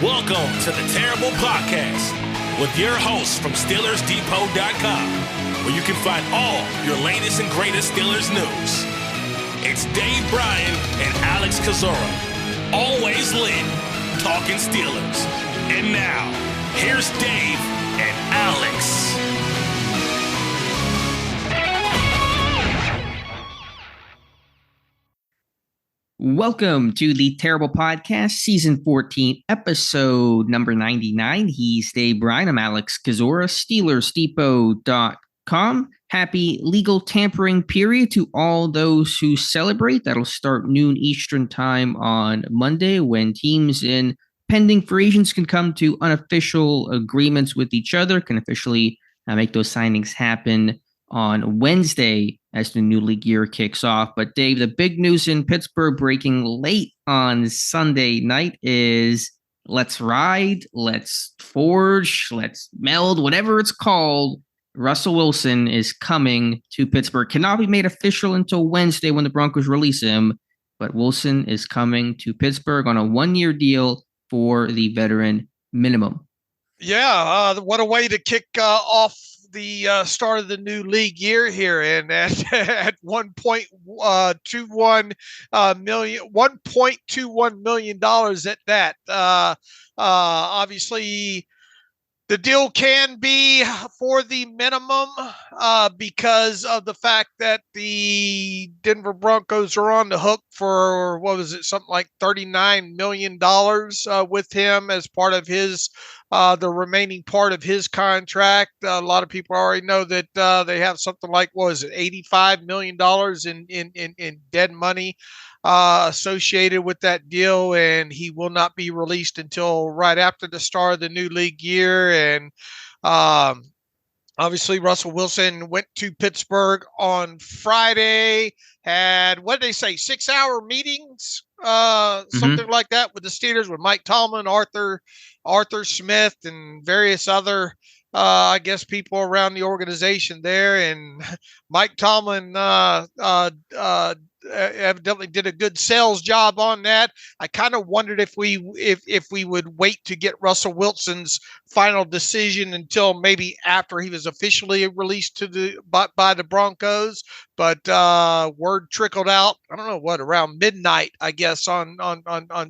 Welcome to the Terrible Podcast with your hosts from SteelersDepot.com, where you can find all your latest and greatest Steelers news. It's Dave Bryan and Alex Kozora, always lit, talking Steelers. And now, here's Dave and Alex. Welcome to the Terrible Podcast, Season 14, Episode number 99. He's Dave Bryan. I'm Alex Kozora, SteelersDepot.com. Happy legal tampering period to all those who celebrate. That'll start noon Eastern time on Monday when teams in pending free agents can come to unofficial agreements with each other, can officially make those signings happen on Wednesday as the new league year kicks off. But Dave, the big news in Pittsburgh breaking late on Sunday night is let's ride, let's forge, let's meld, whatever it's called. Russell Wilson is coming to Pittsburgh. Cannot be made official until Wednesday when the Broncos release him, but Wilson is coming to Pittsburgh on a one-year deal for the veteran minimum. Yeah, what a way to kick off the start of the new league year here, and at $1.21 million at that. Obviously, the deal can be for the minimum because of the fact that the Denver Broncos are on the hook for, something like $39 million with him as part of his the remaining part of his contract. A lot of people already know that they have something like, $85 million in dead money associated with that deal, and he will not be released until right after the start of the new league year. And obviously, Russell Wilson went to Pittsburgh on Friday, had, 6-hour meetings, something like that, with the Steelers, with Mike Tomlin, Arthur Smith, and various other people around the organization there. And Mike Tomlin evidently did a good sales job on that. I kind of wondered if we would wait to get Russell Wilson's final decision until maybe after he was officially released by the Broncos. But word trickled out, I don't know around midnight, I guess, on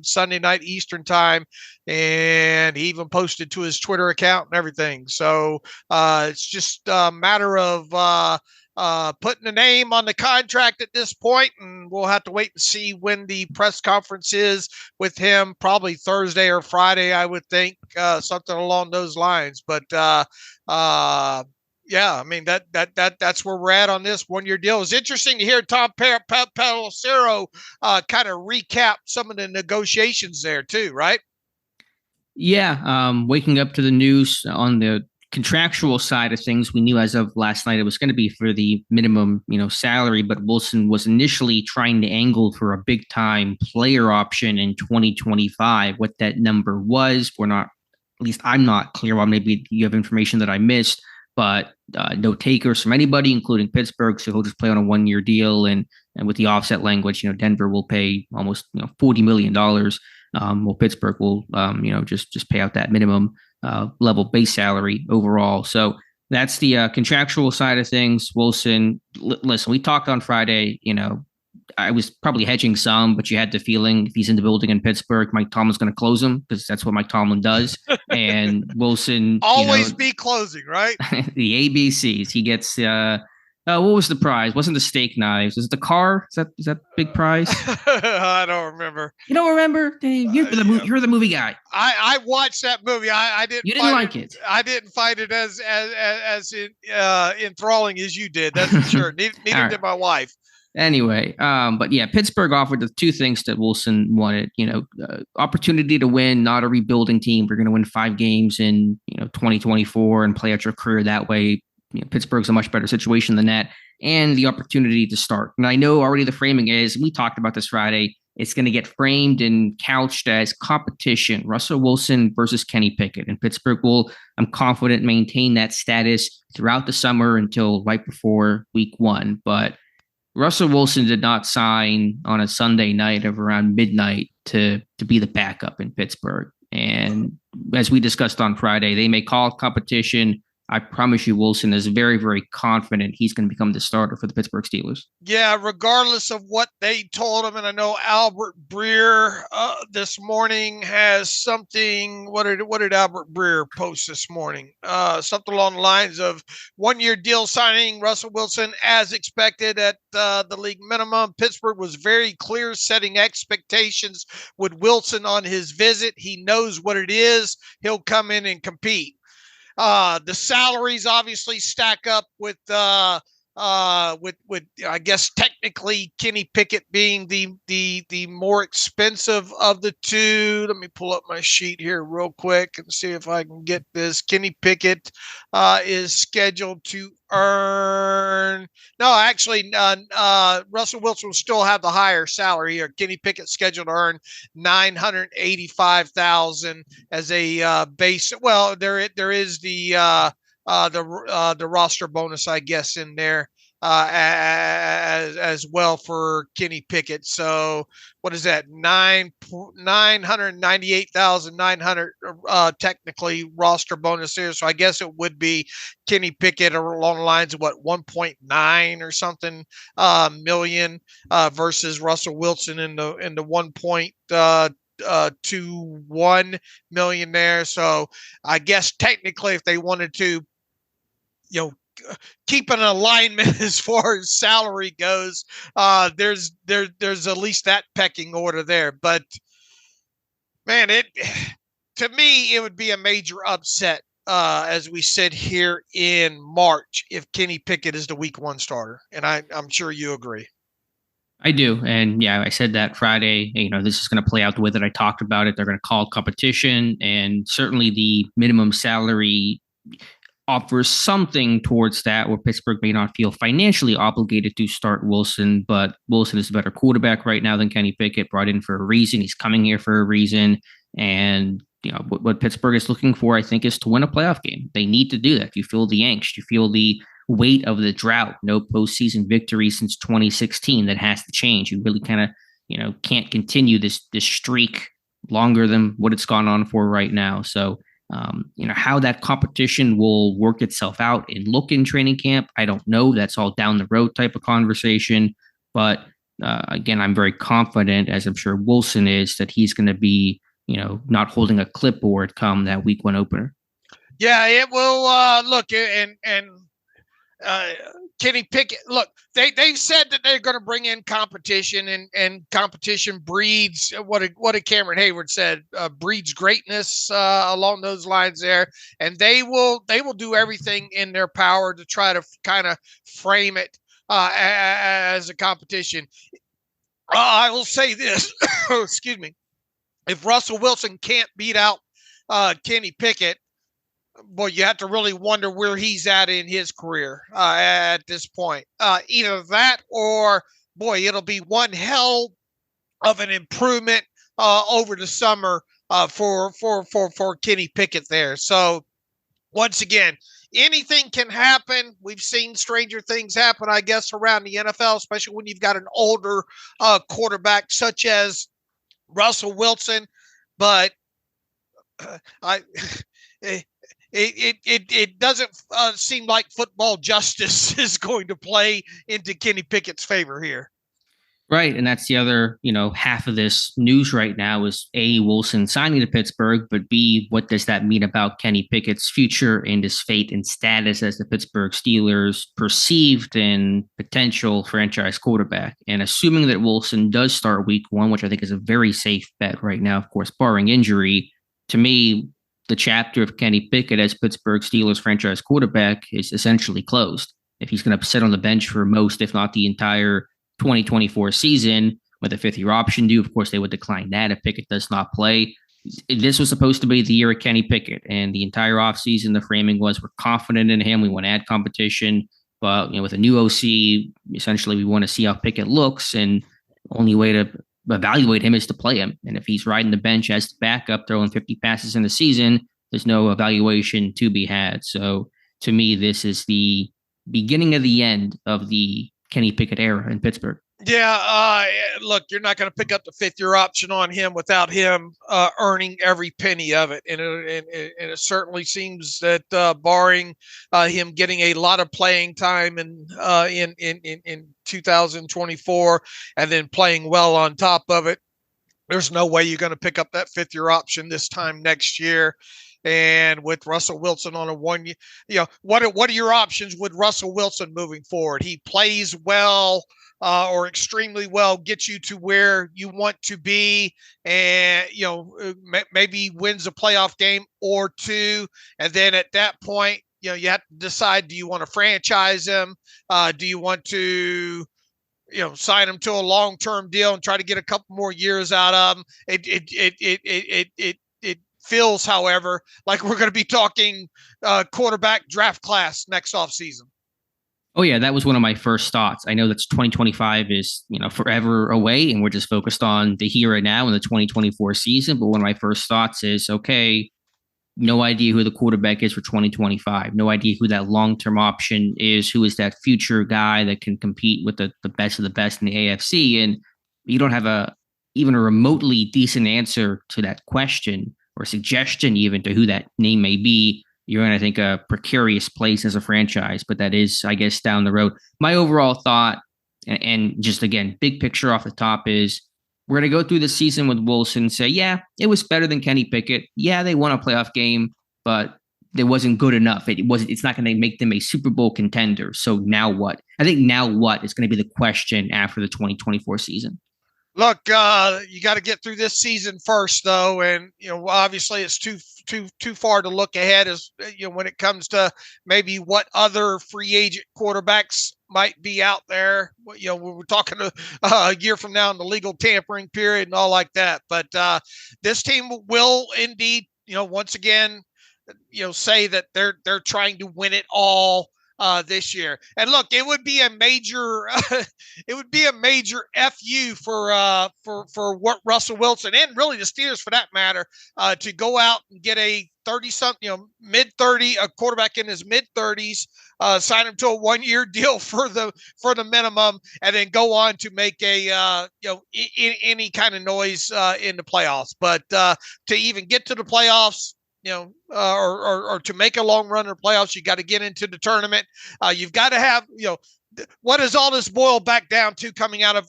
Sunday night Eastern time, and he even posted to his Twitter account and everything. So it's just a matter of putting a name on the contract at this point, and we'll have to wait and see when the press conference is with him. Probably Thursday or Friday, I would think, something along those lines. But yeah, I mean that's where we're at on this one-year deal. It's interesting to hear Tom Pelissero kind of recap some of the negotiations there too, right? Yeah, waking up to the news on the contractual side of things, we knew as of last night it was going to be for the minimum, salary, but Wilson was initially trying to angle for a big time player option in 2025. What that number was, at least I'm not clear on. Maybe you have information that I missed, but no takers from anybody, including Pittsburgh. So he'll just play on a one-year deal, and with the offset language, Denver will pay almost $40 million. Well, Pittsburgh will just pay out that minimum level base salary overall. So that's the contractual side of things. Wilson, listen, we talked on Friday. I was probably hedging some, but you had the feeling if he's in the building in Pittsburgh, Mike Tomlin's going to close him because that's what Mike Tomlin does. And Wilson always be closing, right? The ABCs. He gets what was the prize? Wasn't the steak knives? Is it the car? Is that big prize? I don't remember. You don't remember, Dave? You're the movie guy. I watched that movie. I didn't. You didn't like it. I didn't find it as enthralling as you did. That's for sure. Neither did my wife. Anyway, but yeah, Pittsburgh offered the two things that Wilson wanted. Opportunity to win, not a rebuilding team. We're going to win 5 games in 2024 and play out your career that way. Pittsburgh's a much better situation than that, and the opportunity to start. And I know already the framing is, we talked about this Friday, it's going to get framed and couched as competition, Russell Wilson versus Kenny Pickett. And Pittsburgh will, I'm confident, maintain that status throughout the summer until right before week 1. But Russell Wilson did not sign on a Sunday night of around midnight to be the backup in Pittsburgh. And as we discussed on Friday, they may call competition. I promise you, Wilson is very, very confident he's going to become the starter for the Pittsburgh Steelers. Yeah, regardless of what they told him. And I know Albert Breer this morning has something. What did Albert Breer post this morning? Something along the lines of 1-year deal signing Russell Wilson as expected at the league minimum. Pittsburgh was very clear setting expectations with Wilson on his visit. He knows what it is. He'll come in and compete. The salaries obviously stack up with I guess technically Kenny Pickett being the more expensive of the two. Let me pull up my sheet here real quick and see if I can get this. Kenny Pickett is scheduled to earn. No, actually, Russell Wilson will still have the higher salary here. Kenny Pickett scheduled to earn $985,000 as a base. Well, there is the roster bonus, I guess, in there as well for Kenny Pickett. So what is that? 998,900 technically roster bonus here. So I guess it would be Kenny Pickett along the lines of what 1.9 or something million versus Russell Wilson in the 1.21 million there. So I guess technically if they wanted to, keep an alignment as far as salary goes, there's at least that pecking order there. But man, to me it would be a major upset as we sit here in March if Kenny Pickett is the week 1 starter, and I'm sure you agree. I do. And yeah, I said that Friday, this is going to play out the way that I talked about it. They're going to call competition, and certainly the minimum salary offers something towards that, where Pittsburgh may not feel financially obligated to start Wilson, but Wilson is a better quarterback right now than Kenny Pickett, brought in for a reason. He's coming here for a reason. And what Pittsburgh is looking for, I think, is to win a playoff game. They need to do that. You feel the angst. You feel the weight of the drought. No postseason victory since 2016. That has to change. You really kind of, can't continue this streak longer than what it's gone on for right now. So, how that competition will work itself out and look in training camp, I don't know. That's all down the road type of conversation. But again, I'm very confident, as I'm sure Wilson is, that he's going to be, not holding a clipboard come that week 1 opener. Yeah, it will look and Kenny Pickett. Look, they've said that they're going to bring in competition, and competition breeds what did Cameron Hayward said, breeds greatness along those lines there, and they will do everything in their power to try to kind of frame it as a competition. I will say this, excuse me, if Russell Wilson can't beat out Kenny Pickett, boy, you have to really wonder where he's at in his career at this point. Either that or, boy, it'll be one hell of an improvement over the summer for Kenny Pickett there. So once again, anything can happen. We've seen stranger things happen, I guess, around the NFL, especially when you've got an older quarterback such as Russell Wilson. But it doesn't seem like football justice is going to play into Kenny Pickett's favor here. Right. And that's the other, half of this news right now is A, Wilson signing to Pittsburgh, but B, what does that mean about Kenny Pickett's future and his fate and status as the Pittsburgh Steelers' perceived and potential franchise quarterback? And assuming that Wilson does start week 1, which I think is a very safe bet right now, of course, barring injury, to me, the chapter of Kenny Pickett as Pittsburgh Steelers franchise quarterback is essentially closed. If he's going to sit on the bench for most, if not the entire 2024 season with a 5th-year option due, of course, they would decline that if Pickett does not play. This was supposed to be the year of Kenny Pickett, and the entire offseason, the framing was we're confident in him. We want to add competition, but with a new OC, essentially we want to see how Pickett looks, and only way to evaluate him is to play him. And if he's riding the bench as the backup, throwing 50 passes in the season, there's no evaluation to be had. So to me, this is the beginning of the end of the Kenny Pickett era in Pittsburgh. Yeah, look, you're not going to pick up the fifth-year option on him without him earning every penny of it, and it certainly seems that barring him getting a lot of playing time in 2024, and then playing well on top of it, there's no way you're going to pick up that fifth-year option this time next year. And with Russell Wilson on a 1 year, what are your options with Russell Wilson moving forward? He plays well or extremely well, gets you to where you want to be, and maybe wins a playoff game or two, and then at that point, you have to decide: do you want to franchise him? Do you want to sign him to a long-term deal and try to get a couple more years out of him? It feels, however, like we're going to be talking quarterback draft class next offseason. Oh yeah, that was one of my first thoughts. I know that 2025 is, forever away, and we're just focused on the here and now in the 2024 season. But one of my first thoughts is, okay, no idea who the quarterback is for 2025. No idea who that long-term option is. Who is that future guy that can compete with the best of the best in the AFC? And you don't have even a remotely decent answer to that question or suggestion even to who that name may be. You're in, I think, a precarious place as a franchise, but that is, I guess, down the road. My overall thought, and just again, big picture off the top, is we're going to go through the season with Wilson and say, yeah, it was better than Kenny Pickett. Yeah, they won a playoff game, but it wasn't good enough. It's not going to make them a Super Bowl contender. So now what? I think now what is going to be the question after the 2024 season. Look, you got to get through this season first, though, and obviously it's too far to look ahead as when it comes to maybe what other free agent quarterbacks might be out there. We're talking a year from now in the legal tampering period and all like that. But this team will indeed, once again, say that they're trying to win it all this year. And look, it would be a major FU for what Russell Wilson and really the Steelers for that matter to go out and get a 30-something, mid-30, a quarterback in his mid-30s, sign him to a 1-year deal for the minimum, and then go on to make a any kind of noise in the playoffs. But to even get to the playoffs, or to make a long run in the playoffs, you got to get into the tournament. You've got to have, what does all this boil back down to coming out of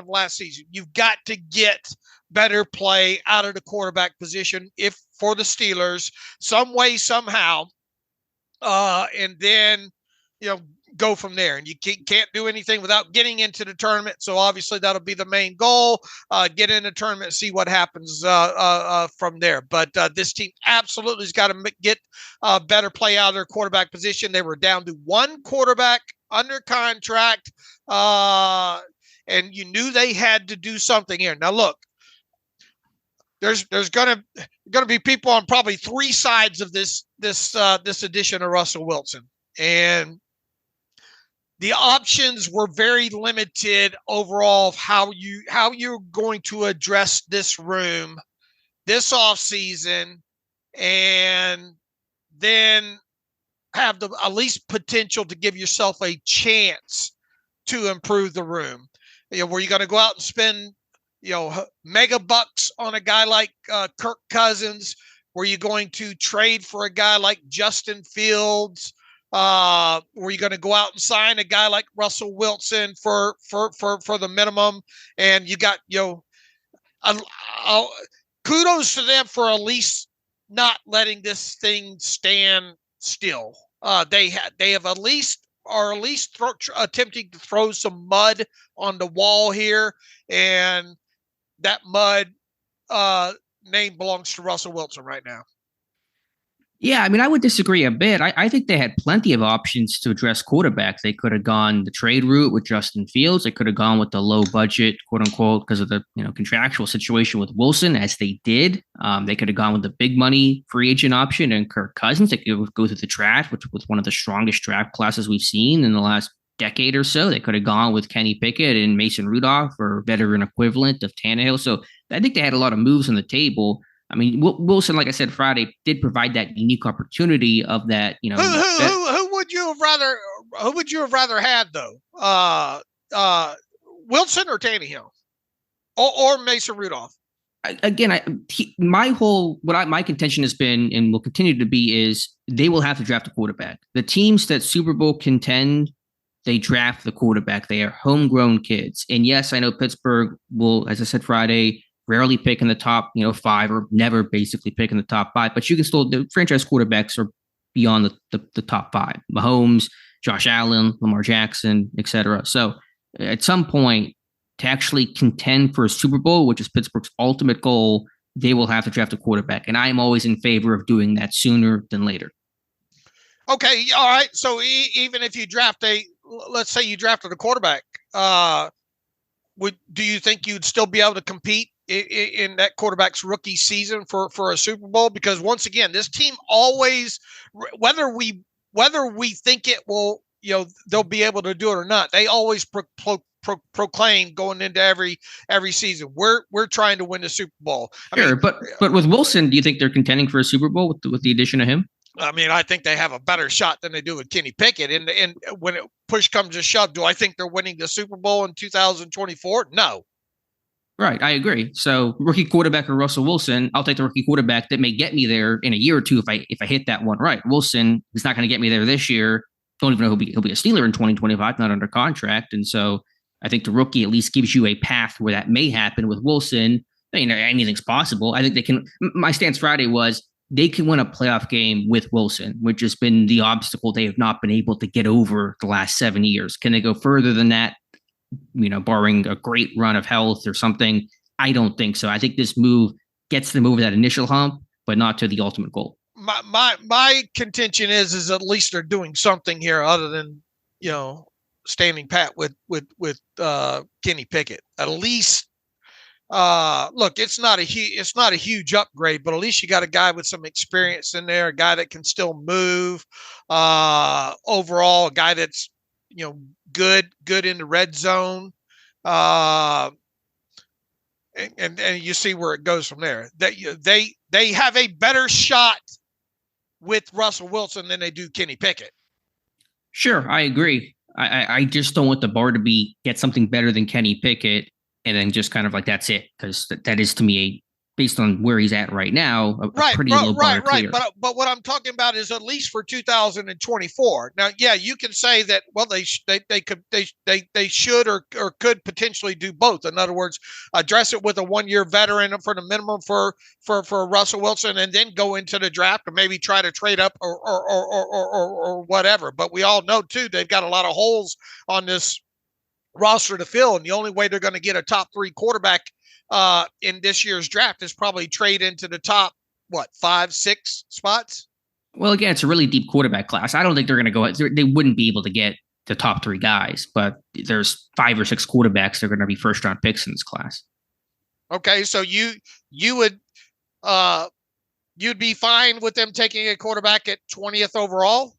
last season? You've got to get better play out of the quarterback position if for the Steelers some way, somehow. And then, go from there. And you can't do anything without getting into the tournament. So obviously that'll be the main goal. Get in the tournament, see what happens from there. But this team absolutely has got to get better play out of their quarterback position. They were down to one quarterback under contract, and you knew they had to do something here. Now look, there's gonna be people on probably three sides of this edition of Russell Wilson, and the options were very limited overall of how you're going to address this room this offseason, and then have the at least potential to give yourself a chance to improve the room. Were you going to go out and spend mega bucks on a guy like Kirk Cousins? Were you going to trade for a guy like Justin Fields? Were you going to go out and sign a guy like Russell Wilson for the minimum? And you got, kudos to them for at least not letting this thing stand still. They have at least attempting to throw some mud on the wall here, and that mud name belongs to Russell Wilson right now. Yeah, I mean, I would disagree a bit. I think they had plenty of options to address quarterbacks. They could have gone the trade route with Justin Fields. They could have gone with the low budget, quote unquote, because of the contractual situation with Wilson, as they did. They could have gone with the big money free agent option and Kirk Cousins. They could go through the draft, which was one of the strongest draft classes we've seen in the last decade or so. They could have gone with Kenny Pickett and Mason Rudolph, or veteran equivalent of Tannehill. So I think they had a lot of moves on the table. I mean, Wilson, like I said, Friday did provide that unique opportunity of that. Who would you have rather had though? Wilson or Tannehill, or Mason Rudolph. My contention has been and will continue to be is they will have to draft a quarterback. The teams that Super Bowl contend, they draft the quarterback. They are homegrown kids. And yes, I know Pittsburgh will, as I said Friday, rarely pick in the top, 5 or never basically pick in the top 5. But you can still, the franchise quarterbacks are beyond the top 5. Mahomes, Josh Allen, Lamar Jackson, etc. So at some point, to actually contend for a Super Bowl, which is Pittsburgh's ultimate goal, they will have to draft a quarterback. And I am always in favor of doing that sooner than later. Okay. All right. So even if you let's say you drafted a quarterback, do you think you'd still be able to compete in that quarterback's rookie season for a Super Bowl? Because once again, this team always, whether we think it will, they'll be able to do it or not, they always proclaim going into every season, we're trying to win the Super Bowl. But with Wilson, do you think they're contending for a Super Bowl with the addition of him? I mean, I think they have a better shot than they do with Kenny Pickett. And when push comes to shove, do I think they're winning the Super Bowl in 2024? No. Right, I agree. So rookie quarterback or Russell Wilson, I'll take the rookie quarterback that may get me there in a year or two if I hit that one right. Wilson is not going to get me there this year. Don't even know he'll be a Steeler in 2025, not under contract. And so I think the rookie at least gives you a path where that may happen. With Wilson, anything's possible. I think they can. My stance Friday was they can win a playoff game with Wilson, which has been the obstacle they have not been able to get over the last 7 years. Can they go further than that? Barring a great run of health or something, I don't think so. I think this move gets them over that initial hump, but not to the ultimate goal. My contention is at least they're doing something here other than, standing pat with Kenny Pickett. At least, look, it's not a huge upgrade, but at least you got a guy with some experience in there, a guy that can still move. Overall, a guy that's good in the red zone. And you see where it goes from there. They have a better shot with Russell Wilson than they do Kenny Pickett. Sure, I agree. I just don't want the bar to be get something better than Kenny Pickett and then just kind of like that's it, because that is to me based on where he's at right now, a pretty low bar to clear. But what I'm talking about is at least for 2024. Now, yeah, you can say that. Well, they should or could potentially do both. In other words, address it with a 1-year veteran for the minimum for Russell Wilson, and then go into the draft or maybe try to trade up or whatever. But we all know too they've got a lot of holes on this roster to fill, and the only way they're going to get a top 3 quarterback in this year's draft is probably trade into the top 5, 6 spots. Well, again, it's a really deep quarterback class. I don't think they're going to go. They wouldn't be able to get the top 3 guys, but there's 5 or 6 quarterbacks that are going to be first round picks in this class. Okay, so you would you'd be fine with them taking a quarterback at 20th overall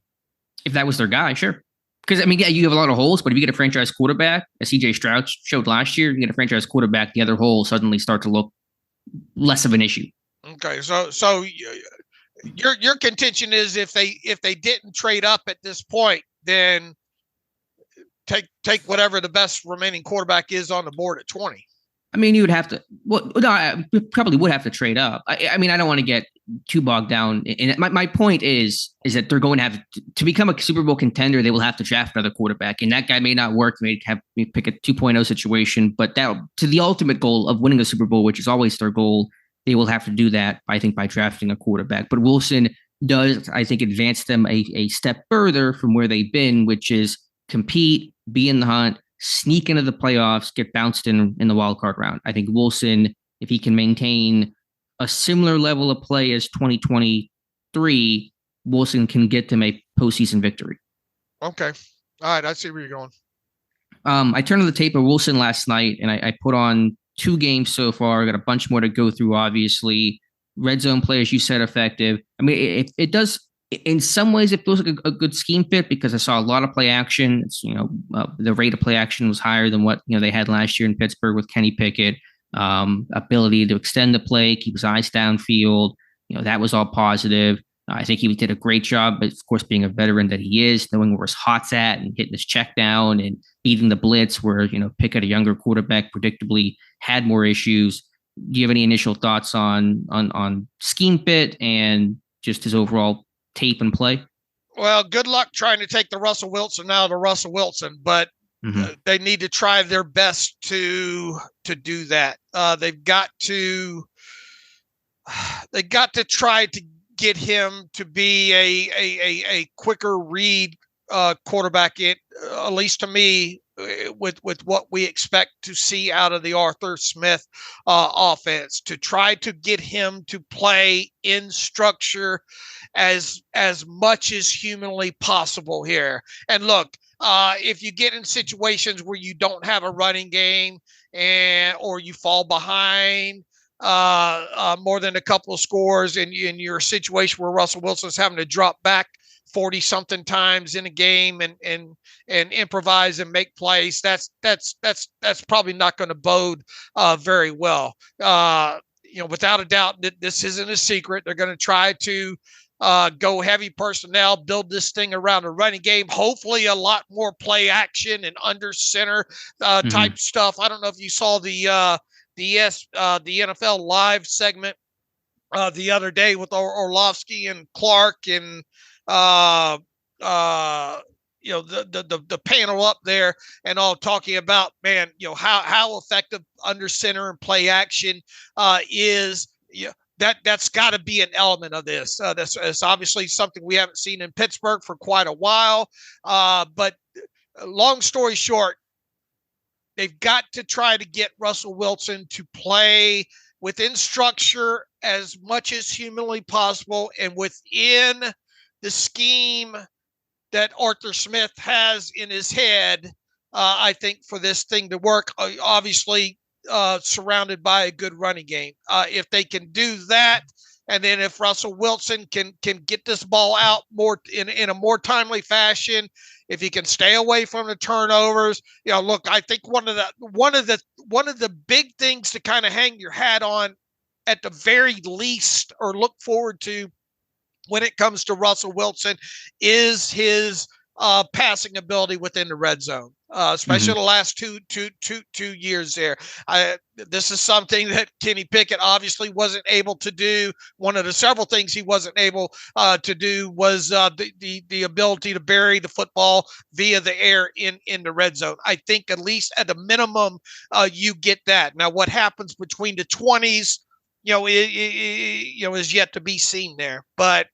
if that was their guy, sure. Because, yeah, you have a lot of holes, but if you get a franchise quarterback, as C.J. Stroud showed last year, you get a franchise quarterback, the other holes suddenly start to look less of an issue. Okay, so your contention is if they didn't trade up at this point, then take whatever the best remaining quarterback is on the board at 20. I mean, you would have to. Well, no, I probably would have to trade up. I mean, I don't want to get too bogged down. And my point is that they're going to have to become a Super Bowl contender. They will have to draft another quarterback, and that guy may not work. May pick a 2.0 situation, but that to the ultimate goal of winning a Super Bowl, which is always their goal, they will have to do that. I think by drafting a quarterback. But Wilson does, I think, advance them a step further from where they've been, which is compete, be in the hunt, sneak into the playoffs, get bounced in the wild card round. I think Wilson, if he can maintain a similar level of play as 2023, Wilson can get them a postseason victory. Okay. All right. I see where you're going. I turned on the tape of Wilson last night, and I put on 2 games so far. I got a bunch more to go through, obviously. Red zone play, as you said, effective. I mean, it does. In some ways, it feels like a good scheme fit because I saw a lot of play action. It's, the rate of play action was higher than what they had last year in Pittsburgh with Kenny Pickett. Ability to extend the play, keep his eyes downfield. That was all positive. I think he did a great job, but of course, being a veteran that he is, knowing where his hot's at and hitting his check down and beating the blitz, where, Pickett, a younger quarterback, predictably had more issues. Do you have any initial thoughts on scheme fit and just his overall tape and play? Well, good luck trying to take the Russell Wilson out of Russell Wilson, but they need to try their best to do that. They've got to try to get him to be a quicker read quarterback, at least to me, with what we expect to see out of the Arthur Smith offense, to try to get him to play in structure as much as humanly possible here. And look, if you get in situations where you don't have a running game or you fall behind more than a couple of scores, and you're a situation where Russell Wilson's having to drop back 40 something times in a game and improvise and make plays, that's probably not going to bode very well. Without a doubt, this isn't a secret. They're going to try to go heavy personnel, build this thing around a running game, hopefully a lot more play action and under center type stuff. I don't know if you saw the NFL Live segment the other day with Orlovsky and Clark and the panel up there and all talking about, man, how effective under center and play action is. That's got to be an element of this. That's obviously something we haven't seen in Pittsburgh for quite a while. But long story short, they've got to try to get Russell Wilson to play within structure as much as humanly possible and within the scheme that Arthur Smith has in his head, I think, for this thing to work, obviously surrounded by a good running game. If they can do that, and then if Russell Wilson can get this ball out more in a more timely fashion, if he can stay away from the turnovers, look, I think one of the big things to kind of hang your hat on at the very least, or look forward to when it comes to Russell Wilson, is his passing ability within the red zone, especially the last two years there. This is something that Kenny Pickett obviously wasn't able to do. One of the several things he wasn't able to do was the ability to bury the football via the air in the red zone. I think at least at a minimum, you get that. Now, what happens between the 20s, is yet to be seen there. But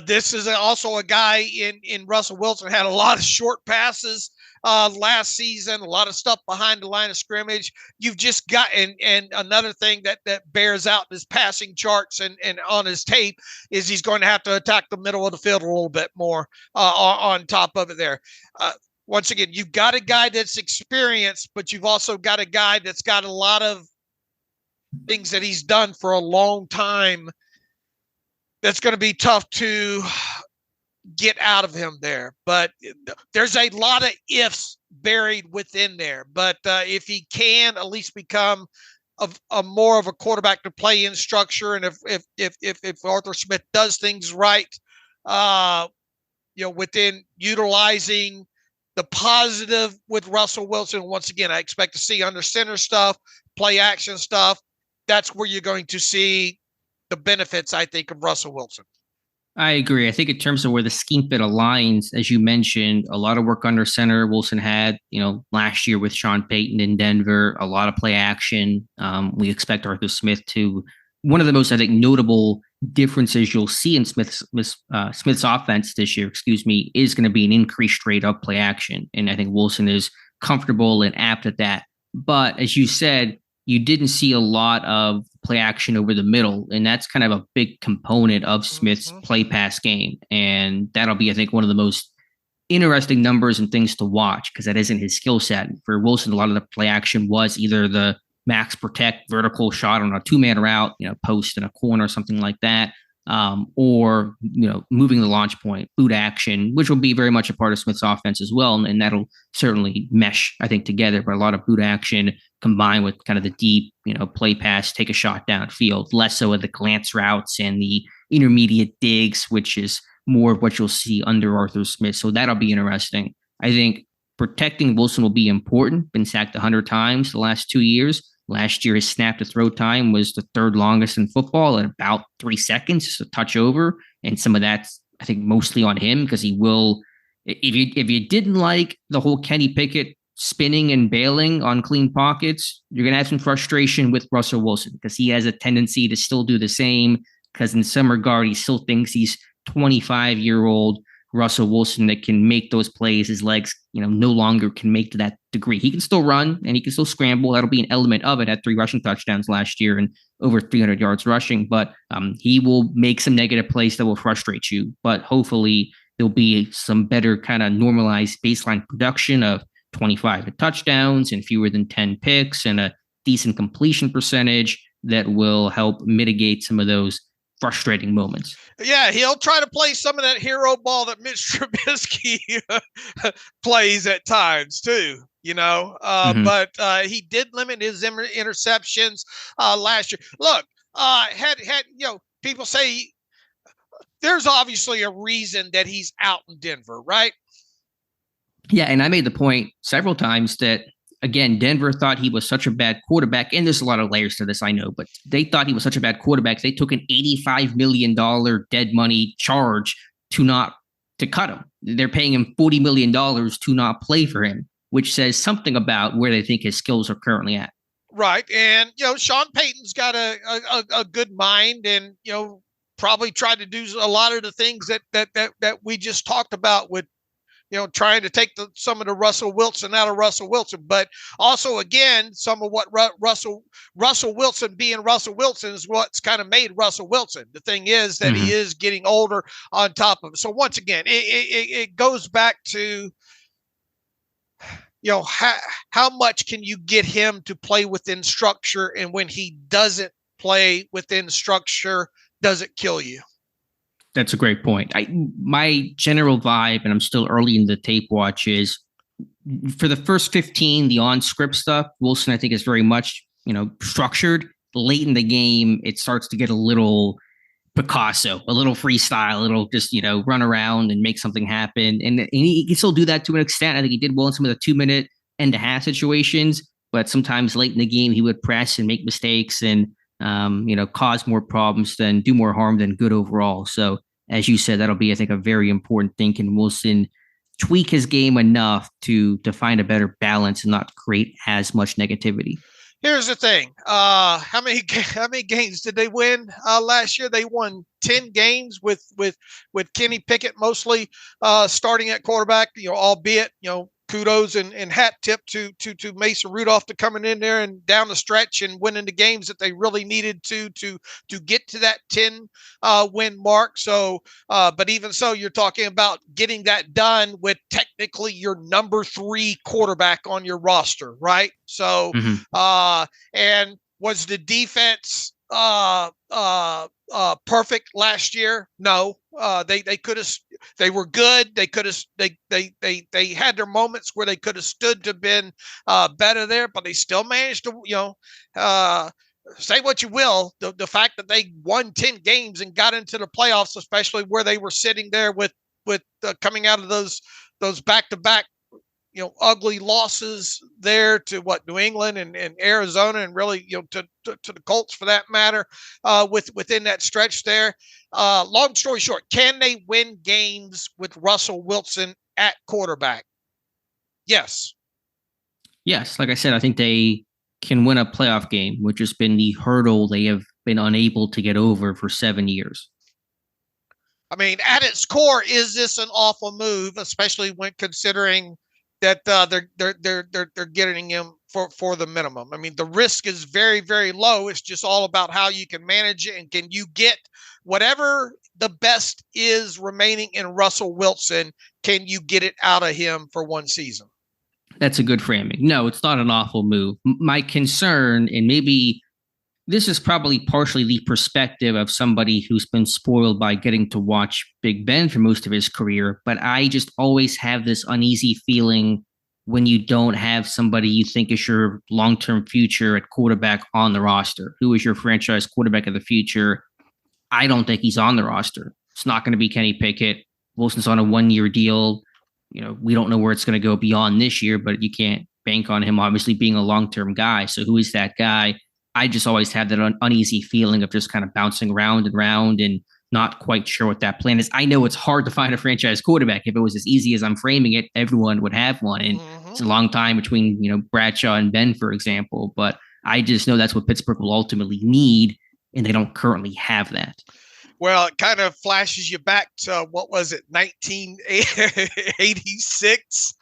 this is also a guy in Russell Wilson, had a lot of short passes last season, a lot of stuff behind the line of scrimmage. You've just got, and another thing that bears out in his passing charts and on his tape is he's going to have to attack the middle of the field a little bit more on top of it there. Once again, you've got a guy that's experienced, but you've also got a guy that's got a lot of things that he's done for a long time. That's going to be tough to get out of him there. But there's a lot of ifs buried within there. But if he can at least become a more of a quarterback to play in structure, and if Arthur Smith does things right, within utilizing the positive with Russell Wilson, once again, I expect to see under center stuff, play action stuff. That's where you're going to see the benefits, I think, of Russell Wilson. I agree. I think in terms of where the scheme fit aligns, as you mentioned, a lot of work under center Wilson had, last year with Sean Payton in Denver, a lot of play action. We expect Arthur Smith to, one of the most, I think, notable differences you'll see in Smith's offense this year, is going to be an increased rate of play action. And I think Wilson is comfortable and apt at that. But as you said, you didn't see a lot of play action over the middle, and that's kind of a big component of Smith's play pass game. And that'll be, I think, one of the most interesting numbers and things to watch, because that isn't his skill set. For Wilson, a lot of the play action was either the max protect vertical shot on a two-man route, post in a corner, something like that, or moving the launch point, boot action, which will be very much a part of Smith's offense as well, and that'll certainly mesh, I think, together. But a lot of boot action combined with kind of the deep, play pass, take a shot downfield, less so of the glance routes and the intermediate digs, which is more of what you'll see under Arthur Smith. So that'll be interesting. I think protecting Wilson will be important. Been sacked 100 times the last 2 years. Last year, his snap to throw time was the third longest in football at about 3 seconds, just a touch over. And some of that's, I think, mostly on him because he will. If you didn't like the whole Kenny Pickett spinning and bailing on clean pockets, you're going to have some frustration with Russell Wilson because he has a tendency to still do the same because in some regard, he still thinks he's 25-year-old Russell Wilson that can make those plays. His legs, no longer can make to that degree. He can still run and he can still scramble. That'll be an element of it at 3 rushing touchdowns last year and over 300 yards rushing. But he will make some negative plays that will frustrate you. But hopefully there'll be some better kind of normalized baseline production of 25 touchdowns and fewer than 10 picks and a decent completion percentage that will help mitigate some of those frustrating moments. Yeah, he'll try to play some of that hero ball that Mitch Trubisky plays at times too, but he did limit his interceptions last year. Look, people say there's obviously a reason that he's out in Denver, right? Yeah, and I made the point several times that, again, Denver thought he was such a bad quarterback, and there's a lot of layers to this, I know, but they thought he was such a bad quarterback, they took an $85 million dead money charge to cut him. They're paying him $40 million to not play for him, which says something about where they think his skills are currently at. Right, and, Sean Payton's got a good mind and, probably tried to do a lot of the things that we just talked about with, trying to take some of the Russell Wilson out of Russell Wilson, but also again, some of what Russell Wilson being Russell Wilson is what's kind of made Russell Wilson. The thing is that he is getting older on top of it. So once again, it goes back to, how much can you get him to play within structure? And when he doesn't play within structure, does it kill you? That's a great point. My general vibe, and I'm still early in the tape watch, is for the first 15, the on-script stuff, Wilson, I think, is very much, structured. Late in the game, it starts to get a little Picasso, a little freestyle, a little just, run around and make something happen. And he can still do that to an extent. I think he did well in some of the 2-minute end-to-half situations, but sometimes late in the game, he would press and make mistakes and cause more problems than do more harm than good overall. So as you said, that'll be, I think, a very important thing. Can Wilson tweak his game enough to find a better balance and not create as much negativity? Here's the thing. How many games did they win last year? They won 10 games with Kenny Pickett mostly starting at quarterback, albeit, kudos and hat tip to Mason Rudolph to coming in there and down the stretch and winning the games that they really needed to get to that 10 win mark. So, but even so, you're talking about getting that done with technically your number 3 quarterback on your roster, right? So, and was the defense perfect last year? No. They could have. They were good. They could have. They had their moments where they could have stood to been better there, but they still managed to. Say what you will, the fact that they won 10 games and got into the playoffs, especially where they were sitting there with coming out of those back-to-back, ugly losses there to New England and Arizona, and really, to the Colts for that matter, within that stretch there. Long story short, can they win games with Russell Wilson at quarterback? Yes. Yes. Like I said, I think they can win a playoff game, which has been the hurdle they have been unable to get over for 7 years. I mean, at its core, is this an awful move, especially when considering that they're getting him for the minimum? I mean, the risk is very, very low. It's just all about how you can manage it, and can you get whatever the best is remaining in Russell Wilson, can you get it out of him for one season? That's a good framing. No, it's not an awful move. My concern, and maybe this is probably partially the perspective of somebody who's been spoiled by getting to watch Big Ben for most of his career, but I just always have this uneasy feeling when you don't have somebody you think is your long-term future at quarterback on the roster. Who is your franchise quarterback of the future? I don't think he's on the roster. It's not going to be Kenny Pickett. Wilson's on a 1-year deal. We don't know where it's going to go beyond this year, but you can't bank on him obviously being a long-term guy. So who is that guy? I just always have that uneasy feeling of just kind of bouncing around and not quite sure what that plan is. I know it's hard to find a franchise quarterback. If it was as easy as I'm framing it, everyone would have one. And it's a long time between, Bradshaw and Ben, for example. But I just know that's what Pittsburgh will ultimately need, and they don't currently have that. Well, it kind of flashes you back to, 1986?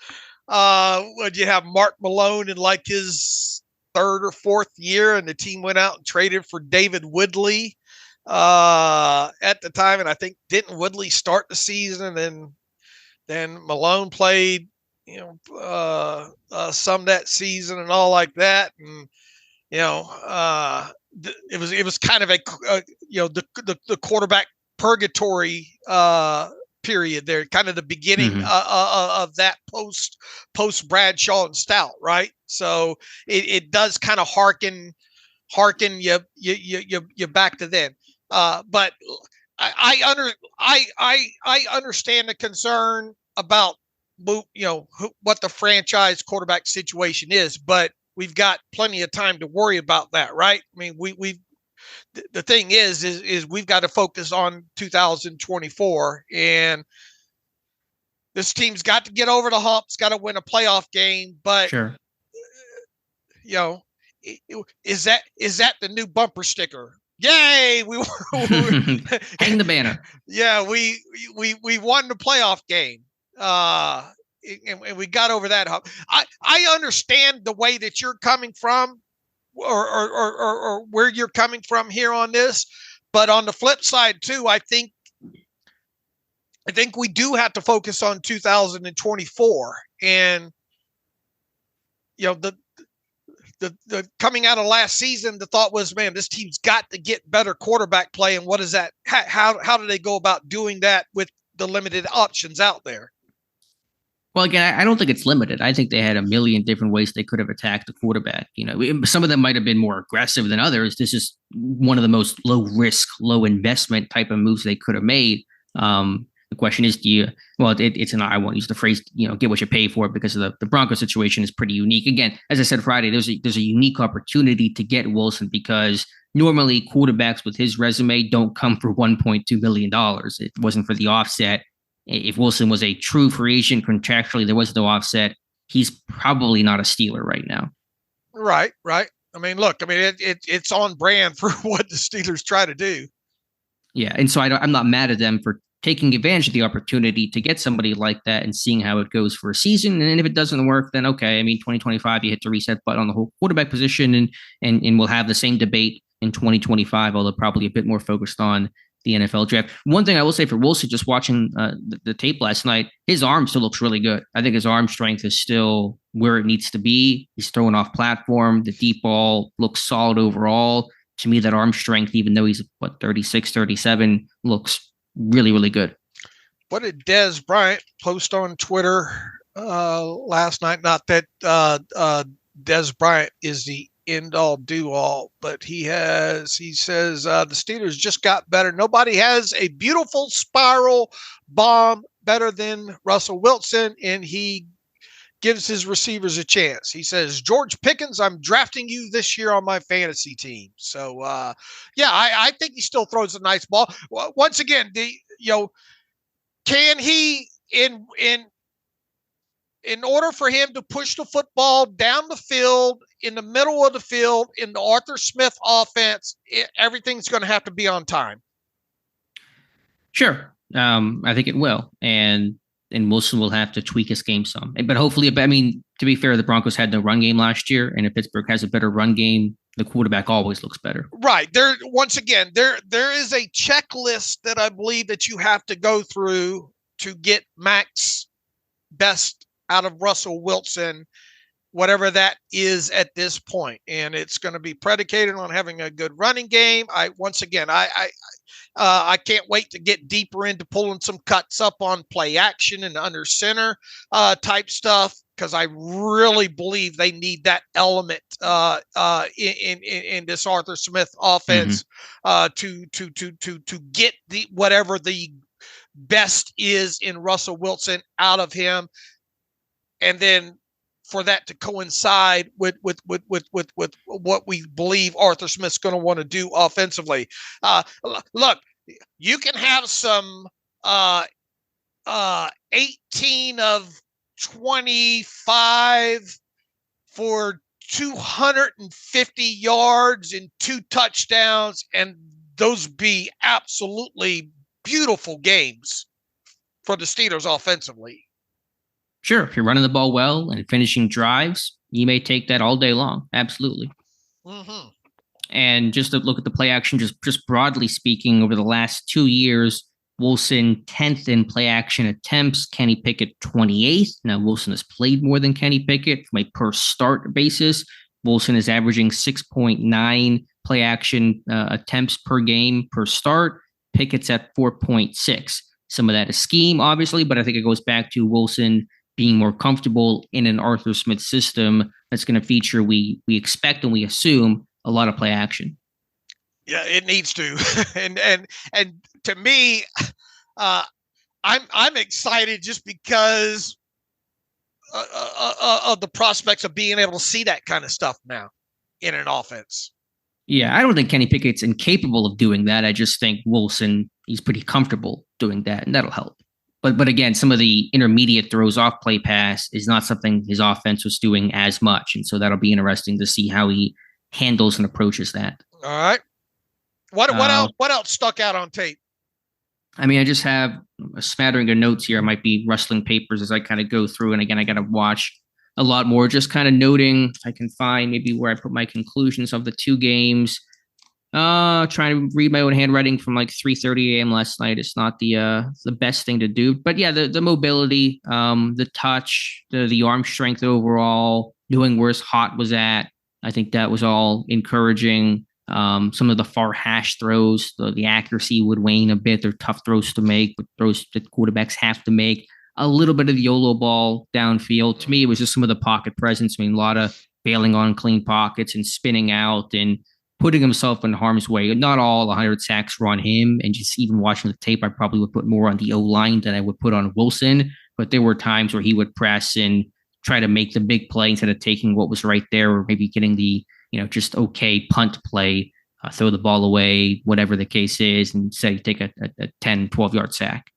When you have Mark Malone in like his third or fourth year, and the team went out and traded for David Woodley at the time. And I think didn't Woodley start the season, and then Malone played, some that season and all like that. And, it was kind of the quarterback purgatory period there, kind of the beginning of that post Bradshaw and Stout, right? So it does kind of harken you back to then. But I understand the concern about what the franchise quarterback situation is, but we've got plenty of time to worry about that, right? I mean, the thing is we've got to focus on 2024, and this team's got to get over the hump. It's got to win a playoff game. But sure, is that the new bumper sticker? Yay! We hang the banner. Yeah, we won the playoff game. And we got over that hump. I understand the way that you're coming from, or where you're coming from here on this, but on the flip side too, I think we do have to focus on 2024. And the coming out of last season, the thought was, man, this team's got to get better quarterback play. And what is that? How do they go about doing that with the limited options out there? Well, again, I don't think it's limited. I think they had a million different ways they could have attacked the quarterback. Some of them might have been more aggressive than others. This is one of the most low risk, low investment type of moves they could have made. The question is, I won't use the phrase, get what you pay for, because of the Broncos situation is pretty unique. Again, as I said Friday, there's a unique opportunity to get Wilson, because normally quarterbacks with his resume don't come for $1.2 million. If it wasn't for the offset, if Wilson was a true free agent contractually, there was no offset, he's probably not a Steeler right now. Right. I mean, look, it's on brand for what the Steelers try to do. Yeah, and so I'm not mad at them for taking advantage of the opportunity to get somebody like that and seeing how it goes for a season. And if it doesn't work, then okay. 2025, you hit the reset button on the whole quarterback position, and we'll have the same debate in 2025, although probably a bit more focused on the NFL draft. One thing I will say for Wilson, just watching the tape last night, his arm still looks really good. I think his arm strength is still where it needs to be. He's throwing off platform. The deep ball looks solid overall. To me, that arm strength, even though he's 36, 37, looks really, really good. What did Dez Bryant post on Twitter last night? Not that Dez Bryant is the end all do all, but he says the Steelers just got better. Nobody has a beautiful spiral bomb better than Russell Wilson, and he gives his receivers a chance. He says, George Pickens, I'm drafting you this year on my fantasy team. So I think he still throws a nice ball. Once again, can he in order for him to push the football down the field, in the middle of the field, in the Arthur Smith offense, everything's going to have to be on time? Sure. I think it will. And Wilson will have to tweak his game some. But hopefully, to be fair, the Broncos had no run game last year. And if Pittsburgh has a better run game, the quarterback always looks better. Right. Once again, there is a checklist that I believe that you have to go through to get max best out of Russell Wilson, whatever that is at this point. And it's going to be predicated on having a good running game. I can't wait to get deeper into pulling some cuts up on play action and under center type stuff, because I really believe they need that element in this Arthur Smith offense to get the whatever the best is in Russell Wilson out of him, and then for that to coincide with what we believe Arthur Smith's going to want to do offensively. Look, you can have some 18 of 25 for 250 yards and 2 touchdowns, and those be absolutely beautiful games for the Steelers offensively. Sure, if you're running the ball well and finishing drives, you may take that all day long. Absolutely. Mm-hmm. And just to look at the play action, just broadly speaking, over the last 2 years, Wilson 10th in play action attempts, Kenny Pickett 28th. Now, Wilson has played more than Kenny Pickett from a per start basis. Wilson is averaging 6.9 play action attempts per game per start. Pickett's at 4.6. Some of that is scheme, obviously, but I think it goes back to Wilson being more comfortable in an Arthur Smith system that's going to feature, we expect and we assume, a lot of play action. Yeah, it needs to. and to me, I'm excited just because of the prospects of being able to see that kind of stuff now in an offense. Yeah, I don't think Kenny Pickett's incapable of doing that. I just think Wilson, he's pretty comfortable doing that, and that'll help. But again, some of the intermediate throws off play pass is not something his offense was doing as much. And so that'll be interesting to see how he handles and approaches that. All right. What else stuck out on tape? I mean, I just have a smattering of notes here. I might be rustling papers as I kind of go through. And again, I got to watch a lot more, just kind of noting if I can find maybe where I put my conclusions of the 2 games. Trying to read my own handwriting from like 3:30 a.m. last night. It's not the best thing to do, but yeah, the mobility, the touch, the arm strength overall, knowing where his hot was at. I think that was all encouraging. Some of the far hash throws, the accuracy would wane a bit. They're tough throws to make, but throws that quarterbacks have to make. A little bit of the YOLO ball downfield. To me, it was just some of the pocket presence. I mean, a lot of bailing on clean pockets and spinning out and putting himself in harm's way. Not all 100 sacks were on him. And just even watching the tape, I probably would put more on the O-line than I would put on Wilson. But there were times where he would press and try to make the big play instead of taking what was right there, or maybe getting the, just okay punt play, throw the ball away, whatever the case is, and say take a 10, 12-yard sack.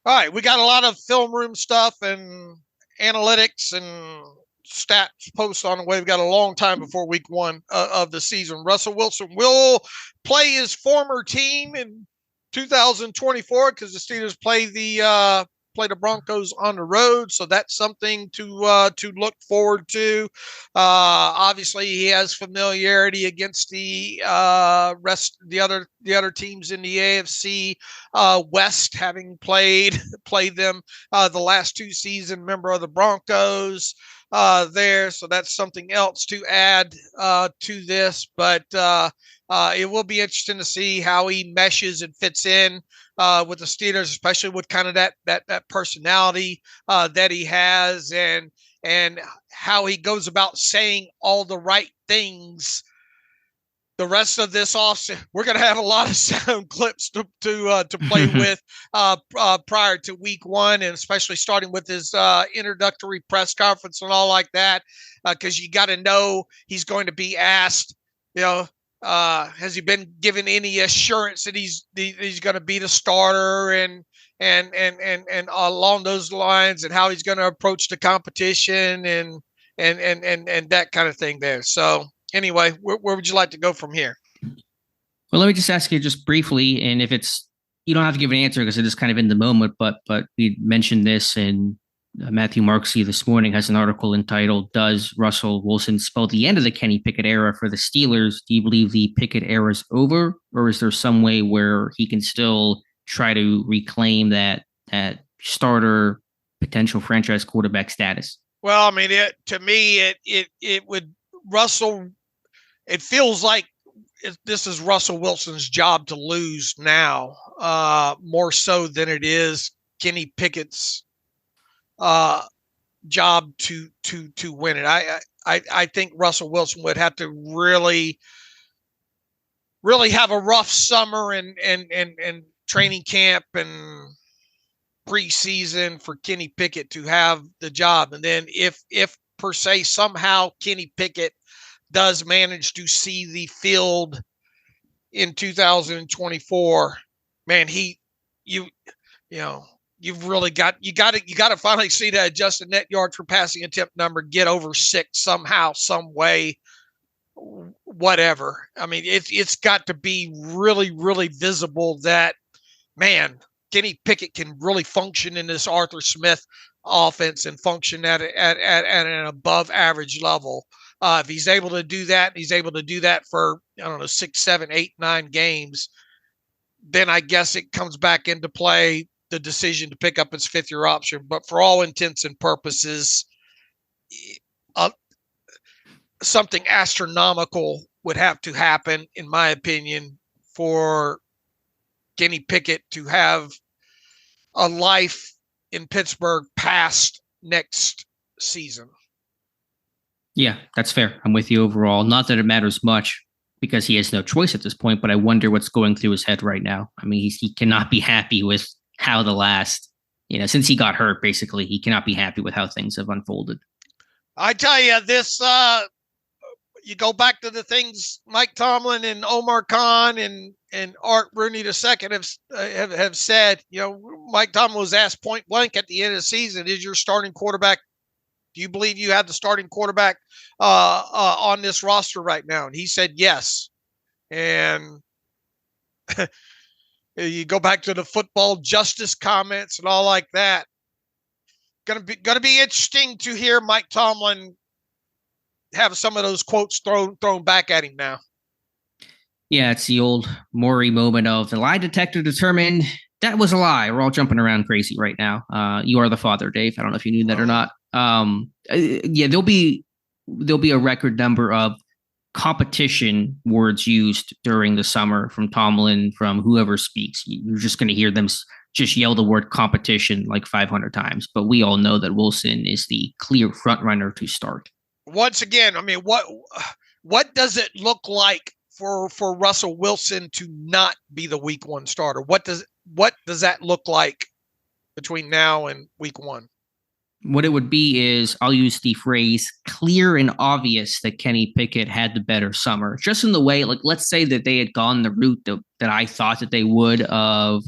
All right, we got a lot of film room stuff and analytics and stats posts on the way. We've got a long time before week 1 of the season. Russell Wilson will play his former team in 2024 because the Steelers play the Broncos on the road, so that's something to look forward to. Obviously, he has familiarity against the other teams in the AFC West, having played them the last 2 seasons. Member of the Broncos there, so that's something else to add to this. But it will be interesting to see how he meshes and fits in with the Steelers, especially with kind of that personality that he has, and how he goes about saying all the right things. The rest of this offseason, we're going to have a lot of sound clips to play with prior to week 1, and especially starting with his introductory press conference and all like that, because you got to know he's going to be asked, has he been given any assurance that he's going to be the starter and along those lines, and how he's going to approach the competition and that kind of thing there. So anyway, where would you like to go from here? Well, let me just ask you just briefly, and if it's, you don't have to give an answer because it is kind of in the moment, but we mentioned this, and Matthew Marksey this morning has an article entitled, "Does Russell Wilson spell the end of the Kenny Pickett era for the Steelers?" Do you believe the Pickett era is over, or is there some way where he can still try to reclaim that starter potential franchise quarterback status? Well, I mean, to me, it would, Russell, it feels like this is Russell Wilson's job to lose now, more so than it is Kenny Pickett's job to win it. I think Russell Wilson would have to really have a rough summer and training camp and preseason for Kenny Pickett to have the job. And then if per se somehow Kenny Pickett does manage to see the field in 2024, man, you've really got to finally see that adjusted net yards per passing attempt number get over 6 somehow, some way, whatever. I mean, it's got to be really, really visible that, man, Kenny Pickett can really function in this Arthur Smith offense and function at an above average level. If he's able to do that, and he's able to do that for, 6, 7, 8, 9 games, then I guess it comes back into play, the decision to pick up his 5th-year option. But for all intents and purposes, something astronomical would have to happen, in my opinion, for Kenny Pickett to have a life in Pittsburgh past next season. Yeah, that's fair. I'm with you overall. Not that it matters much because he has no choice at this point, but I wonder what's going through his head right now. I mean, he cannot be happy with how the last, since he got hurt, basically, he cannot be happy with how things have unfolded. I tell you, this, you go back to the things Mike Tomlin and Omar Khan and Art Rooney II have said. Mike Tomlin was asked point blank at the end of the season, is your starting quarterback, do you believe you have the starting quarterback on this roster right now? And he said yes. And you go back to the football justice comments and all like that. Gonna be interesting to hear Mike Tomlin have some of those quotes thrown back at him now. Yeah, it's the old Maury moment of the lie detector determined that was a lie. We're all jumping around crazy right now. You are the father, Dave. I don't know if you knew that or not. Yeah, there'll be a record number of competition words used during the summer from Tomlin, from whoever speaks. You're just going to hear them just yell the word competition like 500 times. But we all know that Wilson is the clear front runner to start. Once again, I mean, what does it look like for Russell Wilson to not be the week 1 starter? What does that look like between now and week 1? What it would be is, I'll use the phrase clear and obvious that Kenny Pickett had the better summer. Just in the way, like, let's say that they had gone the route that I thought that they would, of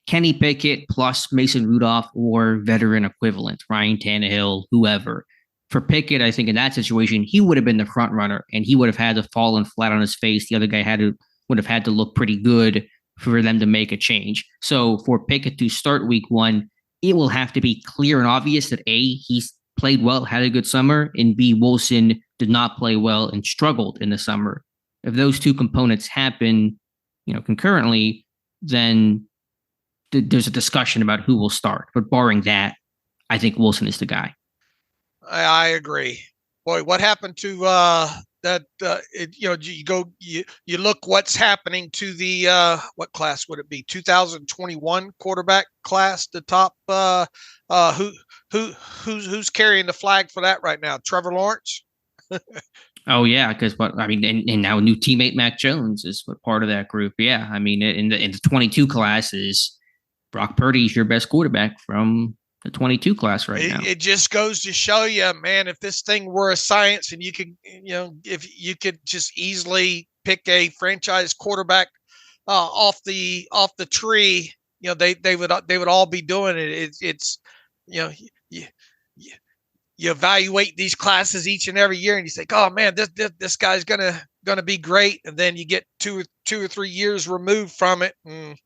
Kenny Pickett plus Mason Rudolph or veteran equivalent, Ryan Tannehill, whoever. For Pickett, I think in that situation, he would have been the front runner and he would have had to fall flat on his face. The other guy would have had to look pretty good for them to make a change. So for Pickett to start week 1, it will have to be clear and obvious that A, he's played well, had a good summer, and B, Wilson did not play well and struggled in the summer. If those two components happen, concurrently, then there's a discussion about who will start. But barring that, I think Wilson is the guy. I agree. Boy, what happened to that? You look what's happening to the what class would it be? 2021 quarterback class. The top who's carrying the flag for that right now? Trevor Lawrence. Oh yeah, because and now new teammate Mac Jones is part of that group. Yeah, I mean, in the 22 class is Brock Purdy's your best quarterback from the 22 class right now. It just goes to show you, man, if this thing were a science and you could, if you could just easily pick a franchise quarterback off the tree, they would all be doing it. It's you evaluate these classes each and every year and you think, oh man, this guy's gonna be great, and then you get two or 3 years removed from it, and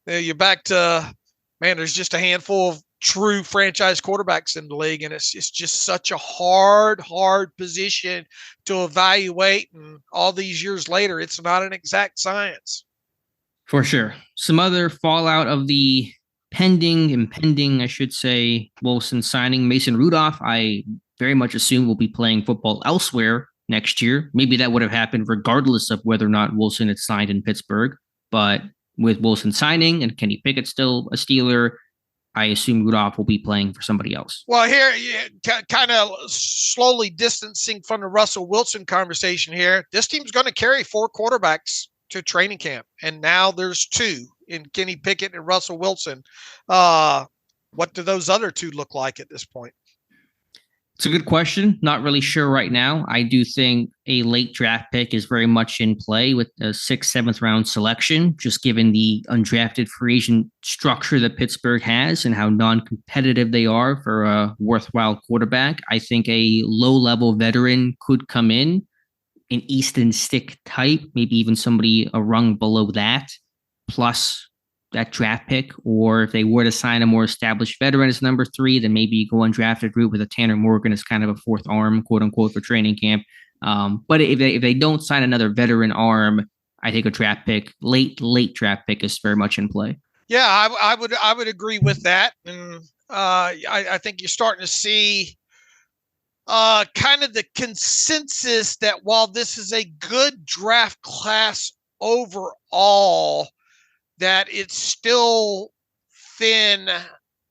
you're back to, man, there's just a handful of true franchise quarterbacks in the league, and it's just such a hard position to evaluate, and all these years later it's not an exact science. For sure. Some other fallout of the impending, I should say, Wilson signing Mason Rudolph. I very much assume will be playing football elsewhere next year. Maybe that would have happened regardless of whether or not Wilson had signed in Pittsburgh. But with Wilson signing and Kenny Pickett still a Steeler, I assume Rudolph will be playing for somebody else. Well, here, kind of slowly distancing from the Russell Wilson conversation here, this team's going to carry 4 quarterbacks to training camp, and now there's 2 in Kenny Pickett and Russell Wilson. What do those other 2 look like at this point? It's a good question. Not really sure right now. I do think a late draft pick is very much in play with a 6th, 7th round selection, just given the undrafted free agent structure that Pittsburgh has and how non-competitive they are for a worthwhile quarterback. I think a low-level veteran could come in, an Easton Stick type, maybe even somebody a rung below that, plus that draft pick. Or if they were to sign a more established veteran as number 3, then maybe you go undrafted route with a Tanner Morgan as kind of a 4th arm, quote unquote, for training camp. But if they don't sign another veteran arm, I think a draft pick, late draft pick, is very much in play. Yeah, I would agree with that. And I think you're starting to see kind of the consensus that while this is a good draft class overall, that it's still thin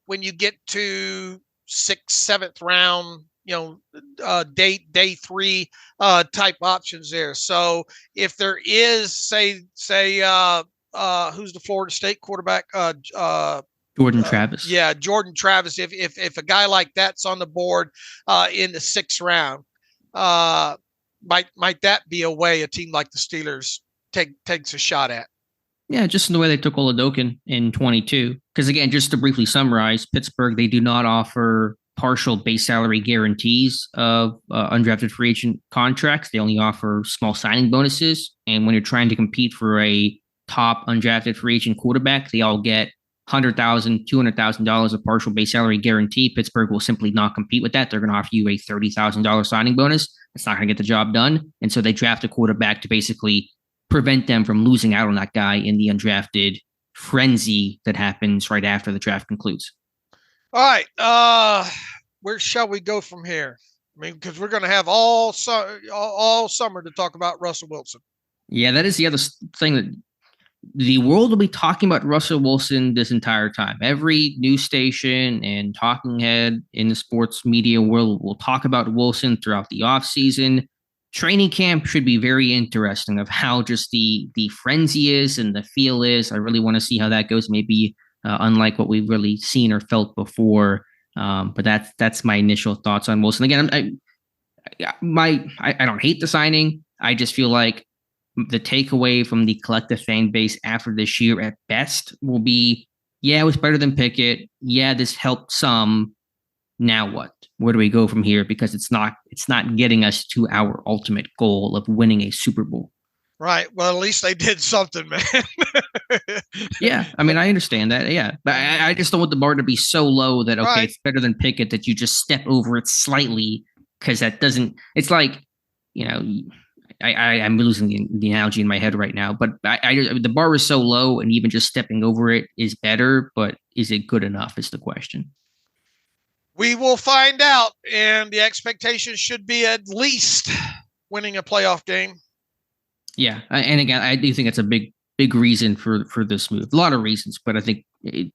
when you get to 6th, 7th round, day 3 type options there. So if there is, say, who's the Florida State quarterback? Jordan Travis. Yeah, Jordan Travis. If a guy like that's on the board in the 6th round, might that be a way a team like the Steelers takes a shot at? Yeah, just in the way they took Oladokin in 22. Because again, just to briefly summarize, Pittsburgh, they do not offer partial base salary guarantees of undrafted free agent contracts. They only offer small signing bonuses. And when you're trying to compete for a top undrafted free agent quarterback, they all get $100,000, $200,000 of partial base salary guarantee. Pittsburgh will simply not compete with that. They're going to offer you a $30,000 signing bonus. It's not going to get the job done. And so they draft a quarterback to basically prevent them from losing out on that guy in the undrafted frenzy that happens right after the draft concludes. All right. Where shall we go from here? I mean, because we're going to have all summer to talk about Russell Wilson. Yeah, that is the other thing, that the world will be talking about Russell Wilson this entire time. Every news station and talking head in the sports media world will talk about Wilson throughout the offseason. Training camp should be very interesting of how just the frenzy is and the feel is. I really want to see how that goes. Maybe unlike what we've really seen or felt before. But that's my initial thoughts on Wilson. Again, I don't hate the signing. I just feel like the takeaway from the collective fan base after this year at best will be, yeah, it was better than Pickett. Yeah, this helped some. Now what? Where do we go from here? Because it's not getting us to our ultimate goal of winning a Super Bowl. Right. Well, at least they did something, man. Yeah. I mean, I understand that. Yeah. But I just don't want the bar to be so low that, okay, right, it's better than Pickett, that you just step over it slightly, because that doesn't, it's like, I'm losing the analogy in my head right now, but the bar is so low, and even just stepping over it is better, but is it good enough is the question. We will find out, and the expectation should be at least winning a playoff game. Yeah, and again, I do think it's a big reason for this move. A lot of reasons, but I think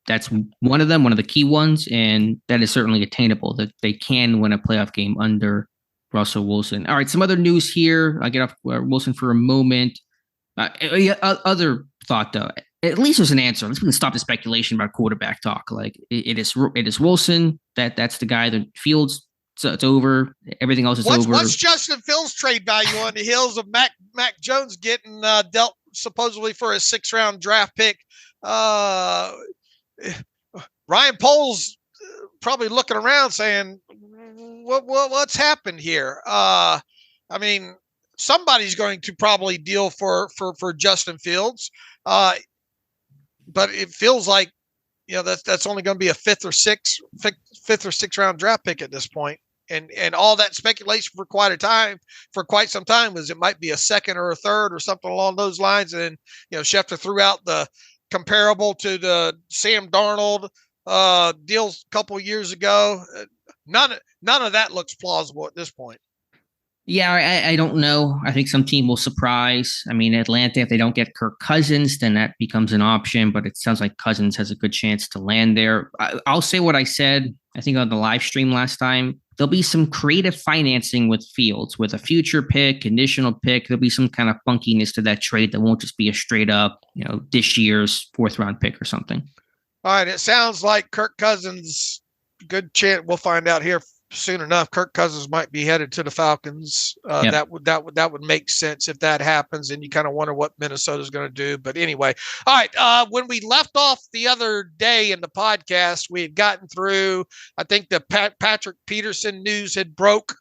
that's one of them, one of the key ones, and that is certainly attainable, that they can win a playoff game under Russell Wilson. All right, some other news here. I'll get off Wilson for a moment. Other thought, though. At least there's an answer. Let's stop the speculation about quarterback talk. Like it is Wilson. That's the guy. The Fields, so it's over. Everything else is over. What's Justin Fields' trade value on the heels of Mac Jones getting dealt supposedly for a 6th round draft pick? Ryan Poles probably looking around saying, "What's happened here?" I mean, somebody's going to probably deal for Justin Fields. But it feels like, that's only going to be a 5th or 6th round draft pick at this point. And all that speculation for quite some time was it might be a 2nd or a 3rd or something along those lines. And, Schefter threw out the comparable to the Sam Darnold deals a couple years ago. None of that looks plausible at this point. Yeah, I don't know. I think some team will surprise. I mean, Atlanta, if they don't get Kirk Cousins, then that becomes an option, but it sounds like Cousins has a good chance to land there. I'll say what I said, I think, on the live stream last time. There'll be some creative financing with Fields, with a future pick, conditional pick. There'll be some kind of funkiness to that trade that won't just be a straight up, this year's fourth round pick or something. All right. It sounds like Kirk Cousins, good chance. We'll find out here soon enough. Kirk Cousins might be headed to the Falcons. Yep. That would make sense if that happens, and you kind of wonder what Minnesota's going to do. But anyway, all right. When we left off the other day in the podcast, we had gotten through. I think the Patrick Peterson news had broke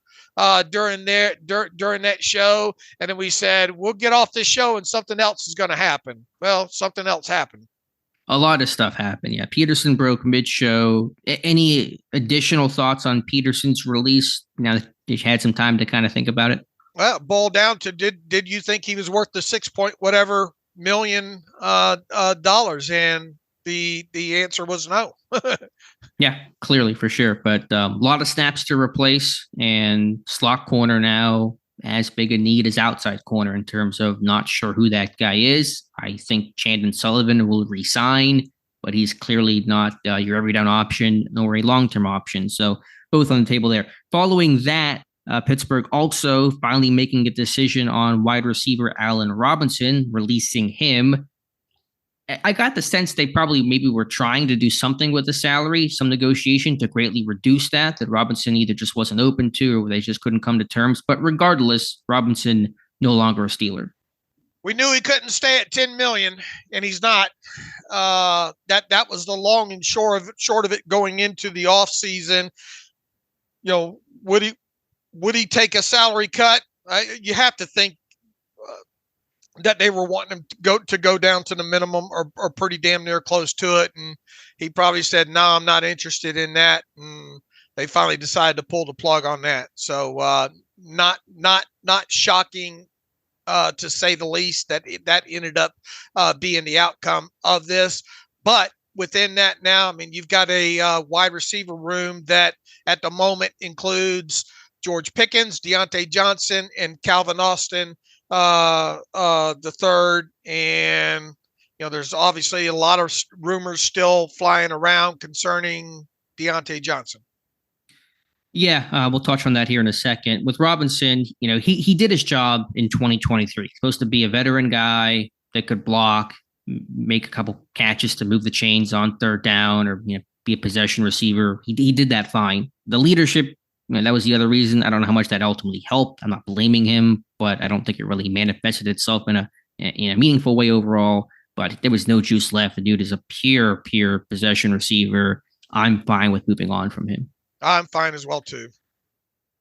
during that show, and then we said we'll get off this show and something else is going to happen. Well, something else happened. A lot of stuff happened. Yeah. Peterson broke mid-show. Any additional thoughts on Peterson's release now that you had some time to kind of think about it? Well, boiled down to did you think he was worth the $6 million dollars? And the answer was no. Yeah, clearly, for sure. But a lot of snaps to replace, and slot corner now as big a need as outside corner in terms of not sure who that guy is. I think Chandon Sullivan will resign, but he's clearly not your every down option nor a long-term option. So both on the table there. Following that, Pittsburgh also finally making a decision on wide receiver Allen Robinson, releasing him. I got the sense they probably maybe were trying to do something with the salary, some negotiation to greatly reduce that Robinson either just wasn't open to or they just couldn't come to terms. But regardless, Robinson no longer a Steeler. We knew he couldn't stay at 10 million, and he's not. That was the long and short of it going into the offseason. Would he take a salary cut? You have to think that they were wanting him to go down to the minimum or pretty damn near close to it. And he probably said, no, I'm not interested in that. And they finally decided to pull the plug on that. So not shocking to say the least that ended up being the outcome of this. But within that now, I mean, you've got a wide receiver room that at the moment includes George Pickens, Deontay Johnson, and Calvin Austin the third. And there's obviously a lot of rumors still flying around concerning Deontay Johnson. Yeah, we'll touch on that here in a second. With Robinson, he did his job in 2023. He's supposed to be a veteran guy that could block, make a couple catches to move the chains on third down, or be a possession receiver. He did that fine. The leadership, that was the other reason. I don't know how much that ultimately helped. I'm not blaming him, but I don't think it really manifested itself in a meaningful way overall. But there was no juice left. The dude is a pure possession receiver. I'm fine with moving on from him. I'm fine as well, too.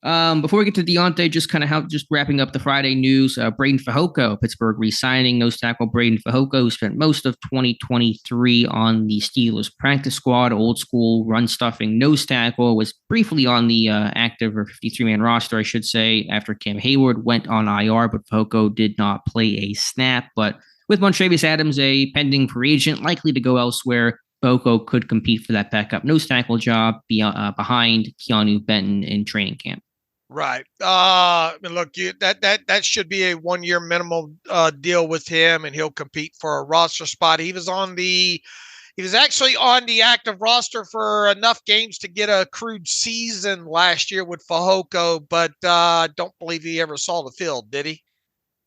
Before we get to Deontay, just wrapping up the Friday news, Braden Fehoko, Pittsburgh re-signing nose tackle Braden Fehoko, who spent most of 2023 on the Steelers practice squad, old school run stuffing nose tackle, was briefly on the active or 53-man roster, I should say, after Cam Hayward went on IR, but Fehoko did not play a snap. But with Montravius Adams, a pending free agent, likely to go elsewhere, Fehoko could compete for that backup nose tackle job behind Keanu Benton in training camp. Right. Look, that should be a 1-year minimum deal with him, and he'll compete for a roster spot. He was actually on the active roster for enough games to get a accrued season last year with Fehoko, but don't believe he ever saw the field, did he?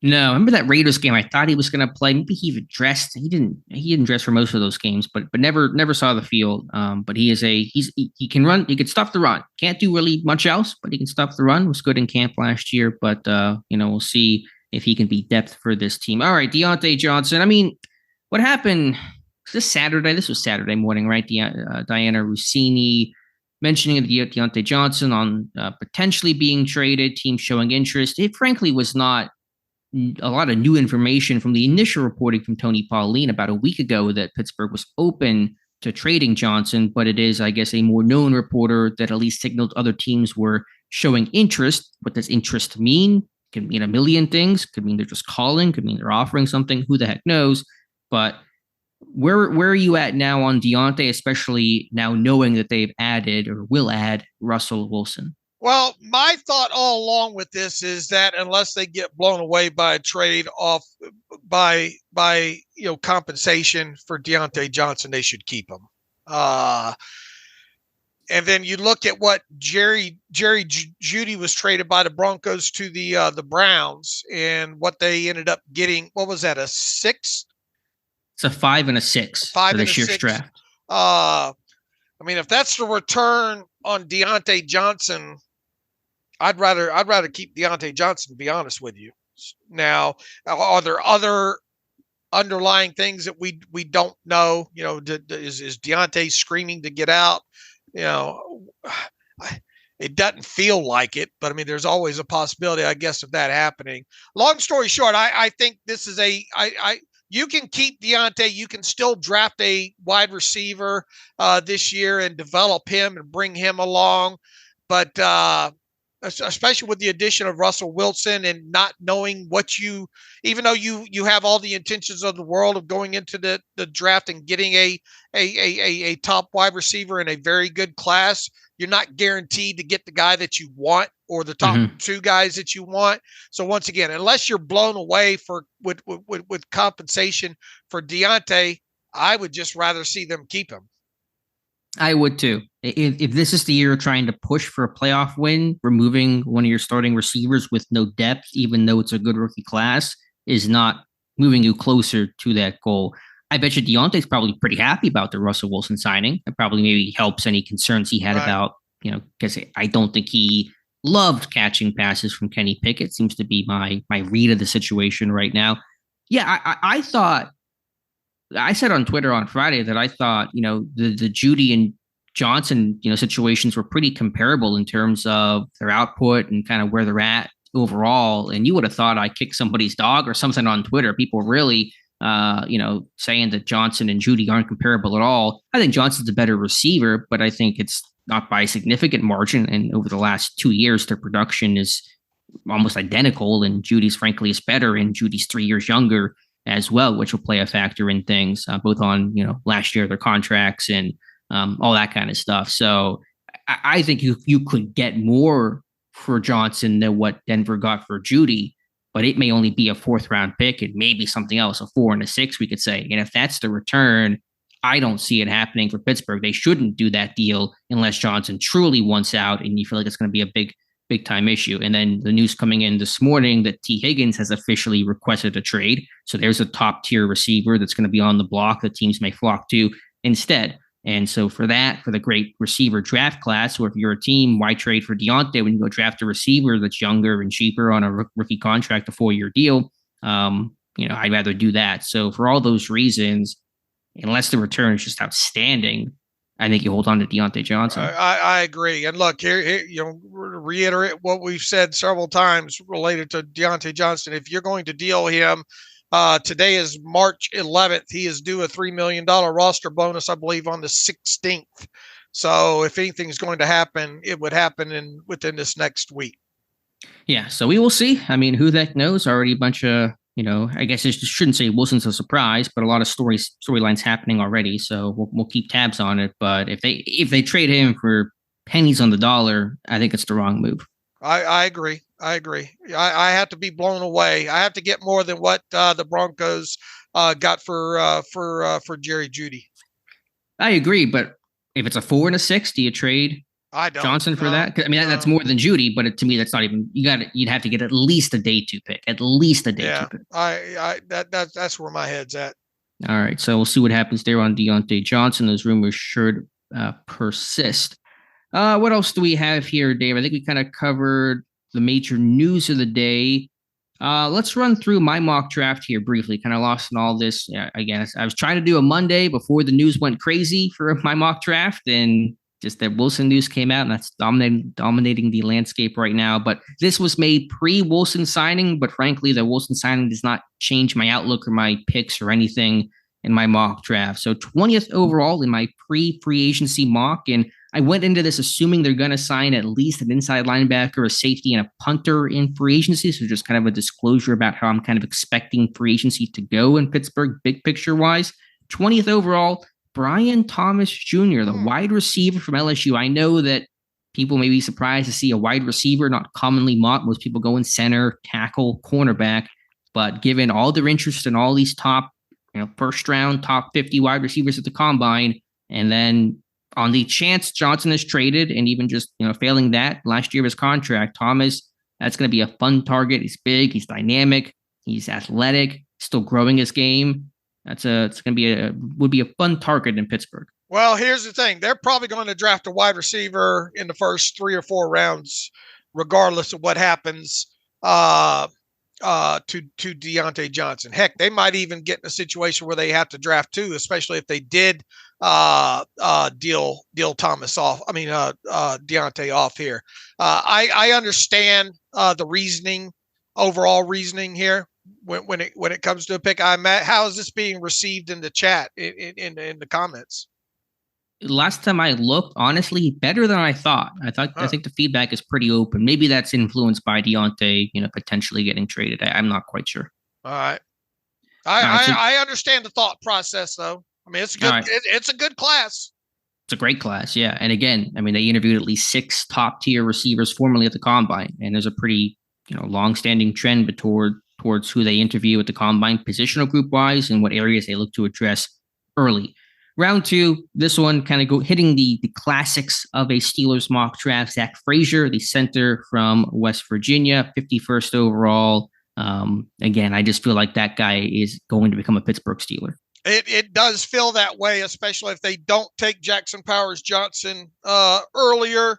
No, I remember that Raiders game. I thought he was going to play. Maybe he even dressed. He didn't dress for most of those games, but never saw the field. But he can run. He can stuff the run. Can't do really much else, but he can stuff the run. Was good in camp last year, but we'll see if he can be depth for this team. All right, Deontay Johnson. I mean, what happened this Saturday? This was Saturday morning, right? Diana Rossini mentioning Deontay Johnson on potentially being traded. Team showing interest. It frankly was not a lot of new information from the initial reporting from Tony Pauline about a week ago that Pittsburgh was open to trading Johnson, but it is, I guess, a more known reporter that at least signaled other teams were showing interest. What does interest mean? It can mean a million things. Could mean they're just calling. Could mean they're offering something. Who the heck knows? But where are you at now on Deontay, especially now knowing that they've added or will add Russell Wilson? Well, my thought all along with this is that unless they get blown away by a trade off by compensation for Deontay Johnson, they should keep him. And then you look at what Jerry Jeudy was traded by the Broncos to the Browns, and what they ended up getting. What was that? A 6? It's a 5 and a 6 for this year's draft. I mean, if that's the return on Deontay Johnson, I'd rather keep Deontay Johnson, to be honest with you. Now, are there other underlying things that we don't know? Is Deontay screaming to get out? It doesn't feel like it, but I mean, there's always a possibility, I guess, of that happening. Long story short, I think this is you can keep Deontay. You can still draft a wide receiver this year and develop him and bring him along. But especially with the addition of Russell Wilson and not knowing even though you have all the intentions of the world of going into the draft and getting a top wide receiver in a very good class, you're not guaranteed to get the guy that you want or the top two guys that you want. So once again, unless you're blown away with compensation for Deontay, I would just rather see them keep him. I would too. If this is the year trying to push for a playoff win, removing one of your starting receivers with no depth, even though it's a good rookie class, is not moving you closer to that goal. I bet you Deontay's probably pretty happy about the Russell Wilson signing. It probably maybe helps any concerns he had about, because I don't think he loved catching passes from Kenny Pickett. Seems to be my read of the situation right now. Yeah, I thought, I said on Twitter on Friday that I thought, the Jeudy and Johnson, situations were pretty comparable in terms of their output and kind of where they're at overall. And you would have thought I kicked somebody's dog or something on Twitter. People really, saying that Johnson and Jeudy aren't comparable at all. I think Johnson's a better receiver, but I think it's not by a significant margin. And over the last 2 years, their production is almost identical. And Judy's, frankly, is better. And Judy's 3 years younger as well, which will play a factor in things, both on, last year, their contracts and all that kind of stuff. So I think you could get more for Johnson than what Denver got for Jeudy, but it may only be a 4th round pick and maybe something else, a 4 and a 6, we could say. And if that's the return, I don't see it happening for Pittsburgh. They shouldn't do that deal unless Johnson truly wants out and you feel like it's going to be a big time issue. And then the news coming in this morning that T. Higgins has officially requested a trade. So there's a top tier receiver that's going to be on the block that teams may flock to instead. And so for the great receiver draft class, or if you're a team, why trade for Deontay when you go draft a receiver that's younger and cheaper on a rookie contract, a 4-year deal? I'd rather do that. So for all those reasons, unless the return is just outstanding, I think you hold on to Deontay Johnson. I agree. And look, here, reiterate what we've said several times related to Deontay Johnson. If you're going to deal him, today is March 11th. He is due a $3 million roster bonus, I believe, on the 16th. So if anything's going to happen, it would happen within this next week. Yeah. So we will see. I mean, who the heck knows? Already a bunch of, I guess I shouldn't say Wilson's a surprise, but a lot of storylines happening already. So we'll keep tabs on it. But if they trade him for pennies on the dollar, I think it's the wrong move. I agree. I have to be blown away. I have to get more than what the Broncos got for Jerry Jeudy. I agree, but if it's a 4 and a 6, do you trade Johnson for that? I mean, that's more than Jeudy, but to me, that's not even. You'd have to get at least a day 2 pick. At least a day 2 pick. That's where my head's at. All right, so we'll see what happens there on Deontay Johnson. Those rumors should persist. What else do we have here, Dave? I think we kind of covered the major news of the day. Let's run through my mock draft here briefly. Kind of lost in all this. Again, I was trying to do a Monday before the news went crazy for my mock draft, and just that Wilson news came out, and that's dominating the landscape right now. But this was made pre-Wilson signing, but frankly, the Wilson signing does not change my outlook or my picks or anything in my mock draft. So 20th overall in my pre-free agency mock, and I went into this assuming they're going to sign at least an inside linebacker, a safety, and a punter in free agency. So just kind of a disclosure about how I'm kind of expecting free agency to go in Pittsburgh, big picture wise. 20th overall, Brian Thomas Jr., the wide receiver from LSU. I know that People may be surprised to see a wide receiver, not commonly mocked. Most people go in center, tackle, cornerback. But given all their interest in all these top, first round, top 50 wide receivers at the combine, and then on the chance Johnson is traded, and even just failing that last year of his contract, Thomas, that's going to be a fun target. He's big, he's dynamic, he's athletic, still growing his game. It's going to be would be a fun target in Pittsburgh. Well, here's the thing. They're probably going to draft a wide receiver in the first 3 or 4 rounds, regardless of what happens to Deontay Johnson. Heck, they might even get in a situation where they have to draft 2, especially if they did deal Thomas off. I mean, Deontay off here. I understand the reasoning, overall reasoning here when it comes to a pick. How is this being received in the chat in the comments? Last time I looked, honestly, better than I thought. I think the feedback is pretty open. Maybe that's influenced by Deontay, potentially getting traded. I'm not quite sure. All right. I understand the thought process, though. I mean, it's good. Right. It's a good class. It's a great class, yeah. And again, I mean, they interviewed at least 6 top-tier receivers formerly at the combine, and there's a pretty, long-standing trend towards who they interview at the combine, positional group-wise, and what areas they look to address early. Round 2, this one kind of hitting the classics of a Steelers mock draft. Zach Frazier, the center from West Virginia, 51st overall. Again, I just feel like that guy is going to become a Pittsburgh Steeler. It does feel that way, especially if they don't take Jackson Powers Johnson earlier.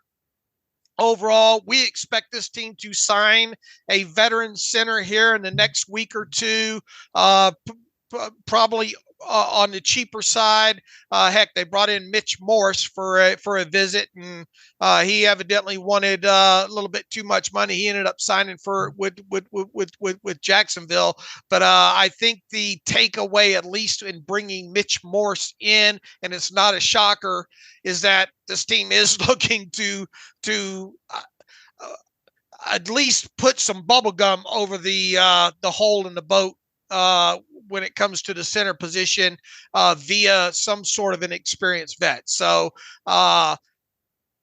Overall, we expect this team to sign a veteran center here in the next week or two, probably on the cheaper side. Heck, they brought in Mitch Morse for a visit, and he evidently wanted a little bit too much money. He ended up signing with Jacksonville. But I think the takeaway, at least in bringing Mitch Morse in, and it's not a shocker, is that this team is looking to at least put some bubble gum over the hole in the boat when it comes to the center position via some sort of an experienced vet. So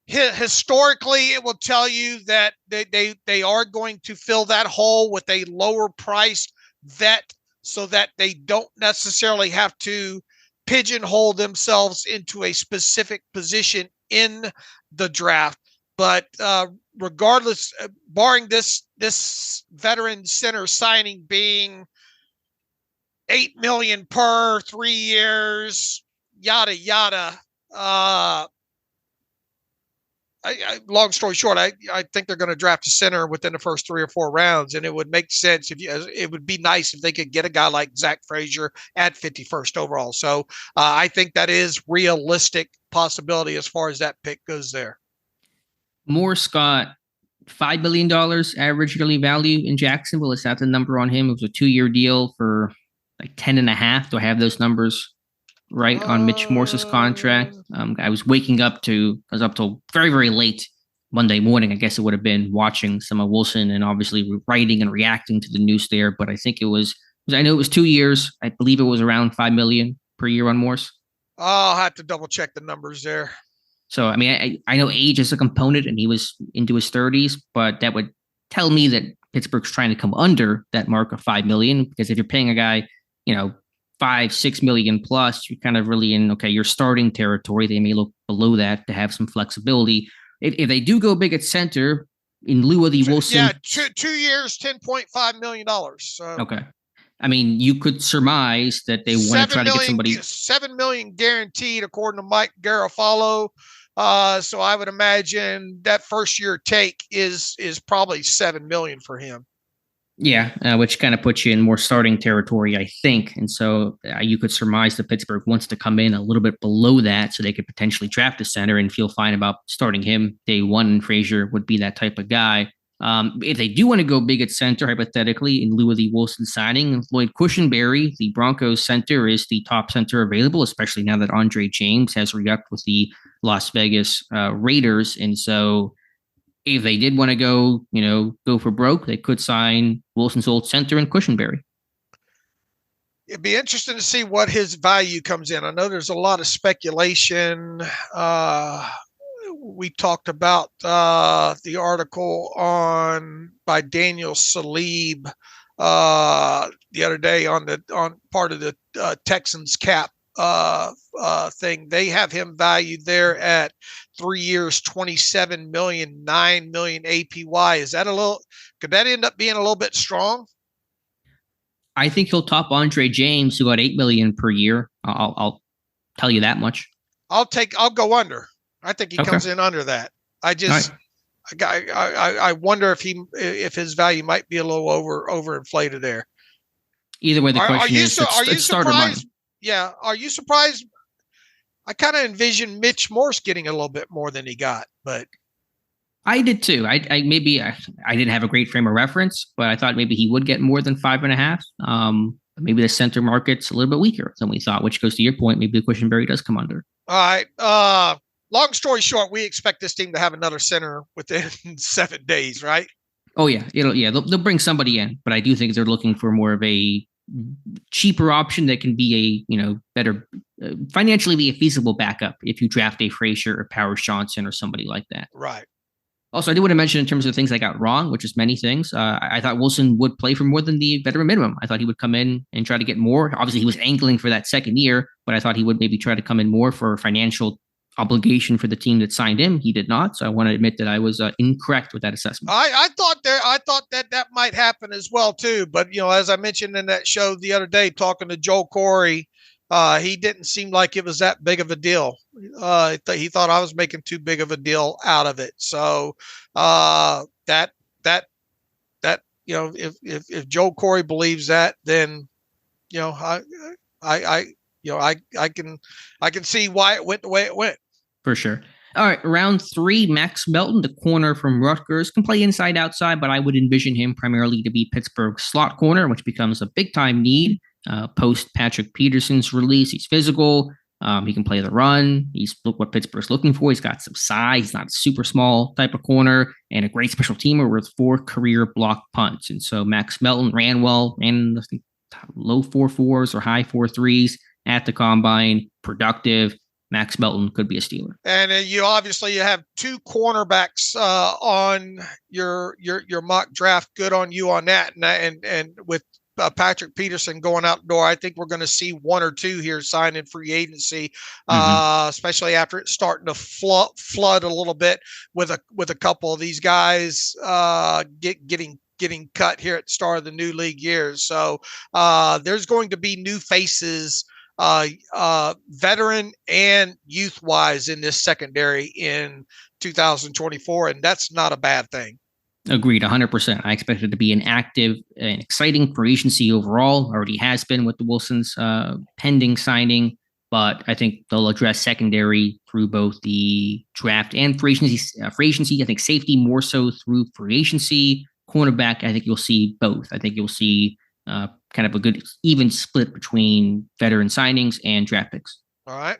historically, it will tell you that they are going to fill that hole with a lower priced vet so that they don't necessarily have to pigeonhole themselves into a specific position in the draft. But regardless, barring this veteran center signing being $8 million per 3 years, yada yada. Long story short, I think they're going to draft a center within the first 3 or 4 rounds, and it would make sense it would be nice if they could get a guy like Zach Frazier at 51st overall. So I think that is realistic possibility as far as that pick goes there. Morse got $5 million average yearly value in Jacksonville. Is that the number on him? It was a 2-year deal for like 10.5. Do I have those numbers right on Mitch Morse's contract? I was up till very, very late Monday morning, I guess it would have been, watching some of Wilson and obviously writing and reacting to the news there. But I think I know it was 2 years. I believe it was around $5 million per year on Morse. I'll have to double check the numbers there. So, I mean, I know age is a component, and he was into his 30s, but that would tell me that Pittsburgh's trying to come under that mark of $5 million, because if you're paying a guy, $5-6 million plus, you're kind of really in, your starting territory. They may look below that to have some flexibility. If they do go big at center, in lieu of the Wilson. Yeah, 2 years, $10.5 million. Okay. I mean, you could surmise that they want to try to get somebody. $7 million guaranteed, according to Mike Garafolo. So I would imagine that first year take is probably $7 million for him. Yeah, which kind of puts you in more starting territory, I think. And so you could surmise that Pittsburgh wants to come in a little bit below that so they could potentially draft a center and feel fine about starting him day one. And Frazier would be that type of guy. If they do want to go big at center, hypothetically, in lieu of the Wilson signing, Lloyd Cushenberry, the Broncos center, is the top center available, especially now that Andre James has re-upped with the Las Vegas Raiders. And so if they did want to go for broke, they could sign Wilson's old center and Cushenberry. It'd be interesting to see what his value comes in. I know there's a lot of speculation we talked about the article by Daniel Salib the other day on part of the Texans cap thing. They have him valued there at 3 years, 27 million, 9 million APY. Is that could that end up being a little bit strong? I think he'll top Andre James, who got 8 million per year. I'll tell you that much. I'll go under. I think he comes in under that. I wonder if his value might be a little overinflated there. Either way, the question is, are you surprised? Yeah. Are you surprised? I kind of envisioned Mitch Morse getting a little bit more than he got, but I did too. I didn't have a great frame of reference, but I thought maybe he would get more than 5.5. Maybe the center market's a little bit weaker than we thought, which goes to your point. Maybe the Cushenberry does come under. All right. Long story short, we expect this team to have another center within 7 days, right? Oh yeah, they'll bring somebody in, but I do think they're looking for more of a cheaper option that can be a better financially be a feasible backup if you draft a Frazier or Powers Johnson or somebody like that. Right. Also, I do want to mention in terms of things I got wrong, which is many things. I thought Wilson would play for more than the veteran minimum. I thought he would come in and try to get more. Obviously, he was angling for that second year, but I thought he would maybe try to come in more for financial obligation for the team that signed him. He did not. So I want to admit that I was incorrect with that assessment. I thought that might happen as well too. But as I mentioned in that show the other day, talking to Joel Corey, he didn't seem like it was that big of a deal. He thought I was making too big of a deal out of it. So if Joel Corey believes that, then I can see why it went the way it went. For sure. All right, round 3, Max Melton, the corner from Rutgers, can play inside, outside, but I would envision him primarily to be Pittsburgh's slot corner, which becomes a big-time need post Patrick Peterson's release. He's physical. He can play the run. He's what Pittsburgh's looking for. He's got some size. He's not a super small type of corner and a great special teamer with 4 career block punts. And so Max Melton ran well, ran low 4.4s or high 4.3s at the combine, productive. Max Melton could be a Steeler. And you have 2 cornerbacks on your mock draft. Good on you on that. And with Patrick Peterson going out the door, I think we're going to see 1 or 2 here sign in free agency, especially after it's starting to flood a little bit with a couple of these guys getting cut here at the start of the new league years. So there's going to be new faces, veteran and youth wise, in this secondary in 2024. And that's not a bad thing. Agreed, 100%. I expect it to be an active and exciting free agency overall. Already has been with the Wilsons pending signing, but I think they'll address secondary through both the draft and free agency. I think safety more so through free agency. Cornerback, I think you'll see both. I think you'll see kind of a good even split between veteran signings and draft picks. All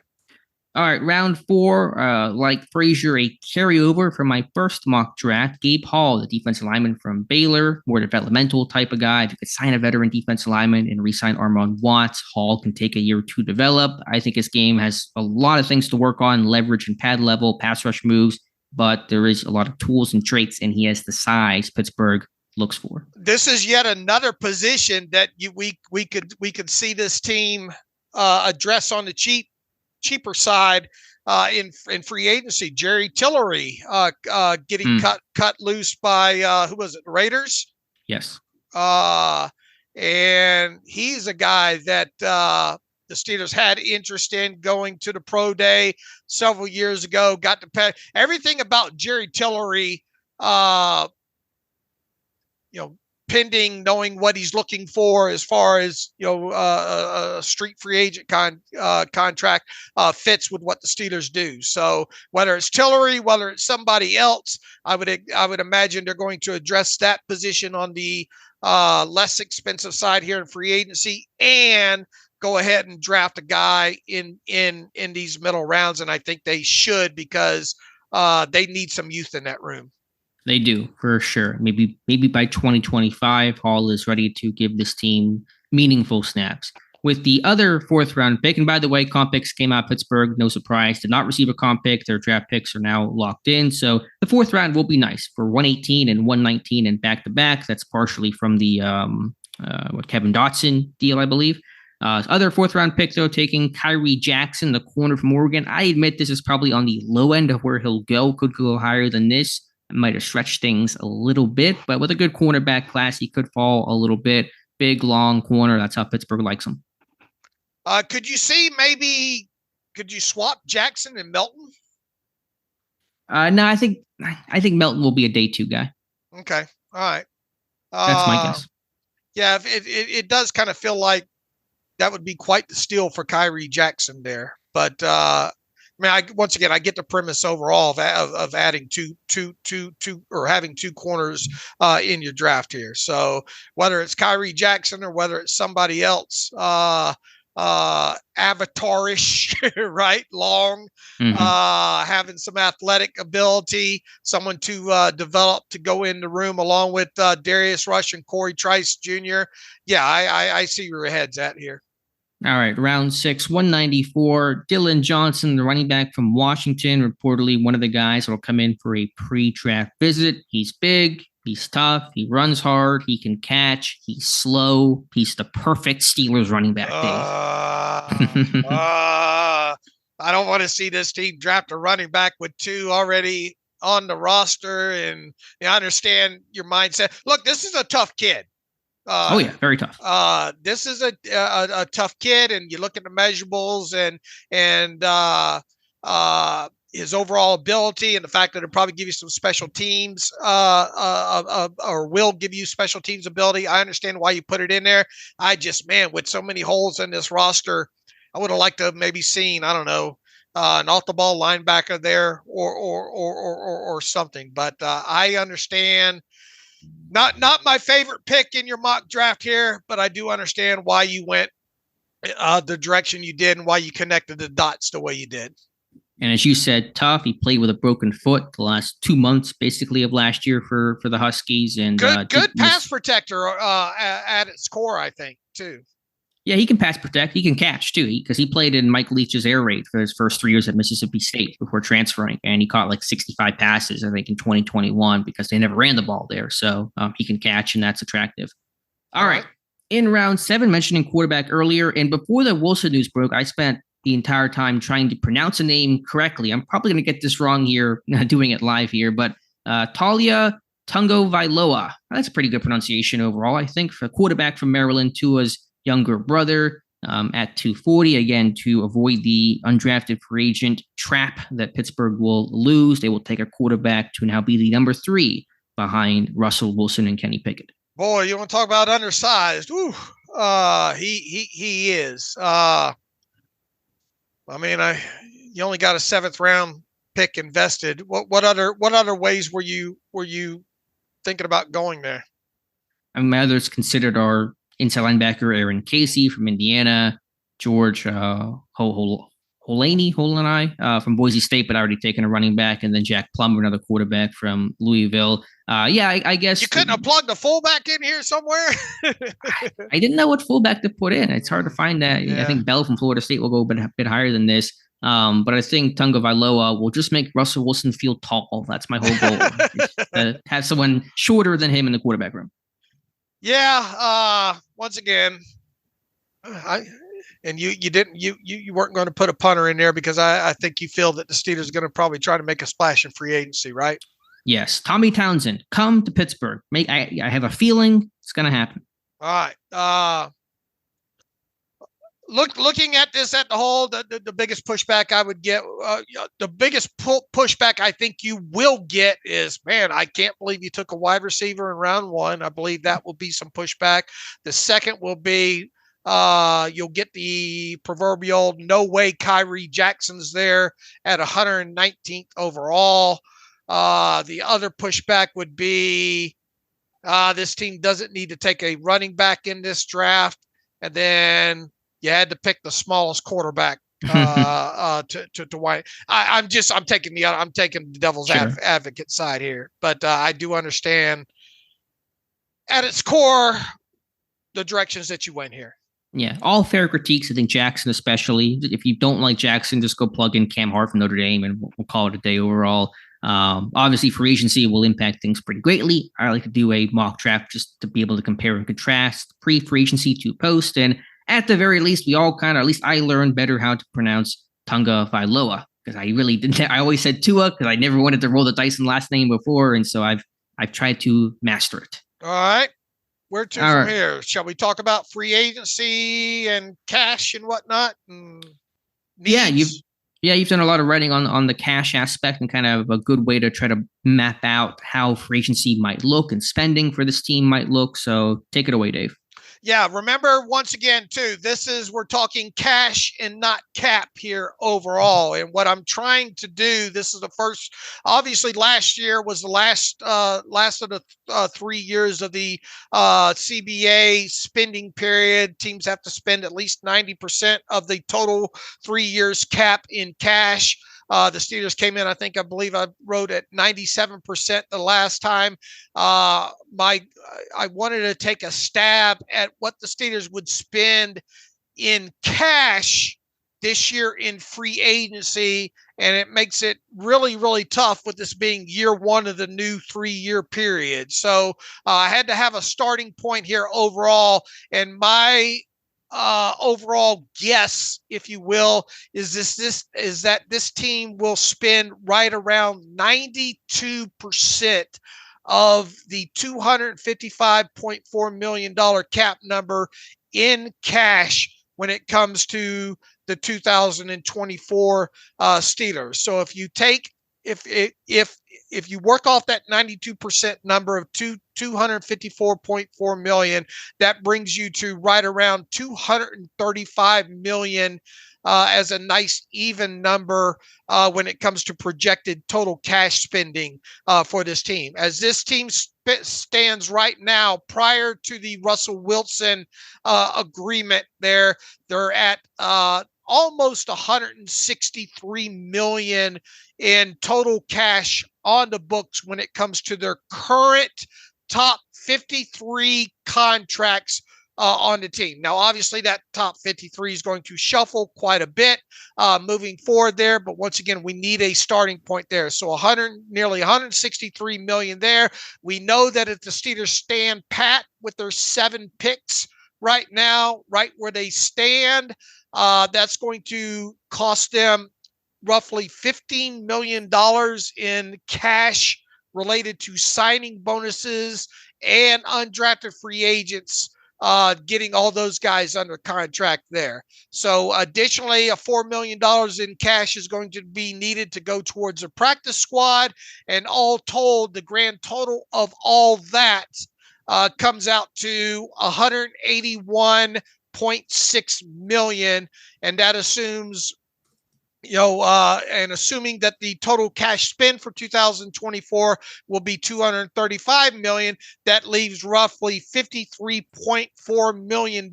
right, round 4, like Frazier, a carryover from my first mock draft. Gabe Hall, the defensive lineman from Baylor, more developmental type of guy. If you could sign a veteran defensive lineman and re-sign Armand Watts, Hall can take a year or 2 to develop. I think his game has a lot of things to work on, leverage and pad level, pass rush moves, but there is a lot of tools and traits, and he has the size Pittsburgh looks for. This is yet another position that we could see this team address on the cheaper side in free agency. Jerry Tillery getting cut loose by who was it? The Raiders? Yes. And he's a guy that the Steelers had interest in going to the pro day several years ago. Got to pay everything about Jerry Tillery. Pending knowing what he's looking for as far as a street free agent contract fits with what the Steelers do. So whether it's Tillery, whether it's somebody else, I would imagine they're going to address that position on the less expensive side here in free agency and go ahead and draft a guy in these middle rounds. And I think they should, because they need some youth in that room. They do, for sure. Maybe by 2025, Hall is ready to give this team meaningful snaps. With the other fourth round pick, and by the way, comp picks came out of Pittsburgh, no surprise, did not receive a comp pick. Their draft picks are now locked in. So the fourth round will be nice for 118 and 119 and back to back. That's partially from the Kevin Dotson deal, I believe. Other fourth round pick, though, taking Kyrie Jackson, the corner from Oregon. I admit this is probably on the low end of where he'll go. Could go higher than this. I might have stretched things a little bit, but with a good cornerback class, he could fall a little bit. Big, long corner. That's how Pittsburgh likes him. Could you swap Jackson and Melton? No, I think Melton will be a day 2 guy. Okay. All right. That's my guess. Yeah, it does kind of feel like that would be quite the steal for Kyrie Jackson there. But once again, I get the premise overall of adding two or having 2 corners in your draft here. So whether it's Kyrie Jackson or whether it's somebody else, avatarish, right? Long, having some athletic ability, someone to develop to go in the room along with Darius Rush and Corey Trice Jr. Yeah, I see where your head's at here. All right, round 6, 194. Dylan Johnson, the running back from Washington, reportedly one of the guys that will come in for a pre-draft visit. He's big. He's tough. He runs hard. He can catch. He's slow. He's the perfect Steelers running back, Dave. I don't want to see this team draft a running back with 2 already on the roster. And I understand your mindset. Look, this is a tough kid. Very tough. This is a tough kid, and you look at the measurables and his overall ability and the fact that it'll probably give you some special teams or will give you special teams ability. I understand why you put it in there. I just, with so many holes in this roster, I would have liked to have maybe seen, I don't know, an off the ball linebacker there or something. But I understand. Not my favorite pick in your mock draft here, but I do understand why you went the direction you did and why you connected the dots the way you did. And as you said, tough. He played with a broken foot the last 2 months, basically, of last year for the Huskies. And good pass protector at its core, I think, too. Yeah, he can pass protect. He can catch, too, because he played in Mike Leach's air raid for his first 3 years at Mississippi State before transferring. And he caught like 65 passes, I think, in 2021 because they never ran the ball there. So he can catch, and that's attractive. All right. In round 7, mentioning quarterback earlier, and before the Wilson news broke, I spent the entire time trying to pronounce a name correctly. I'm probably going to get this wrong here, doing it live here, but Talia Tagovailoa. That's a pretty good pronunciation overall, I think, for a quarterback from Maryland, Tua's younger brother, at 240. Again, to avoid the undrafted free agent trap that Pittsburgh will lose, they will take a quarterback to now be the number 3 behind Russell Wilson and Kenny Pickett. Boy, you want to talk about undersized? Ooh, he is. You only got a 7th round pick invested. What other ways were you thinking about going there? My others considered are inside linebacker Aaron Casey from Indiana, George Holani from Boise State, but I already taken a running back, and then Jack Plummer, another quarterback from Louisville. I guess you couldn't have plugged a fullback in here somewhere. I didn't know what fullback to put in. It's hard to find that. Yeah. I think Bell from Florida State will go a bit higher than this. But I think Tagovailoa will just make Russell Wilson feel tall. That's my whole goal. To have someone shorter than him in the quarterback room. Yeah. Once again, you weren't going to put a punter in there because I think you feel that the Steelers are going to probably try to make a splash in free agency, right? Yes. Tommy Townsend, come to Pittsburgh. I have a feeling it's going to happen. All right. Looking at this at the whole, the biggest pushback I would get, the biggest pushback I think you will get is, man, I can't believe you took a wide receiver in round 1. I believe that will be some pushback. The second will be you'll get the proverbial no way Kyrie Jackson's there at 119th overall. The other pushback would be this team doesn't need to take a running back in this draft, and then you had to pick the smallest quarterback to why. I'm taking the devil's advocate side here, but I do understand at its core the directions that you went here. Yeah, all fair critiques. I think Jackson, especially. If you don't like Jackson, just go plug in Cam Hart from Notre Dame, and we'll call it a day overall. Obviously, free agency will impact things pretty greatly. I like to do a mock draft just to be able to compare and contrast pre-free agency to post. And at the very least, we all kind of, at least I learned better how to pronounce Tunga Vailoa, because I really didn't. I always said Tua because I never wanted to roll the dice in last name before, and so I've tried to master it. All right. Where to All from right. here? Shall we talk about free agency and cash and whatnot? And needs? You've done a lot of writing on the cash aspect, and kind of a good way to try to map out how free agency might look and spending for this team might look. So take it away, Dave. Yeah, remember, once again, too, we're talking cash and not cap here overall. And what I'm trying to do, this is the first, obviously last year was the last of the 3 years of the CBA spending period. Teams have to spend at least 90% of the total 3 years cap in cash. The Steelers came in, I believe I wrote at 97% the last time. I wanted to take a stab at what the Steelers would spend in cash this year in free agency, and it makes it really, really tough with this being year one of the new 3-year period. So I had to have a starting point here overall, and my overall guess, if you will, is that this team will spend right around 92% of the $255.4 million cap number in cash when it comes to the 2024 Steelers. So if you take if you work off that 92% number of 254.4 million, that brings you to right around 235 million as a nice even number when it comes to projected total cash spending for this team. As this team stands right now, prior to the Russell Wilson agreement, they're at almost 163 million in total cash on the books when it comes to their current top 53 contracts on the team. Now, obviously, that top 53 is going to shuffle quite a bit moving forward there. But once again, we need a starting point there. So nearly 163 million there. We know that if the Steelers stand pat with their 7 picks right now, right where they stand, that's going to cost them roughly $15 million in cash related to signing bonuses and undrafted free agents, getting all those guys under contract there. So additionally, $4 million in cash is going to be needed to go towards a practice squad. And all told, the grand total of all that comes out to 181.6 million. And that assumes, and assuming that the total cash spend for 2024 will be 235 million, that leaves roughly $53.4 million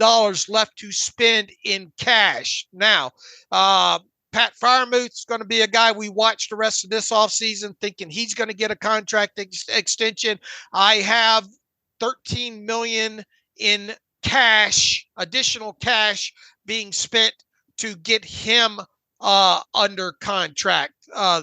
left to spend in cash. Now, Pat Freiermuth's going to be a guy we watch the rest of this offseason, thinking he's going to get a contract extension. I have 13 million in cash, additional cash being spent to get him under contract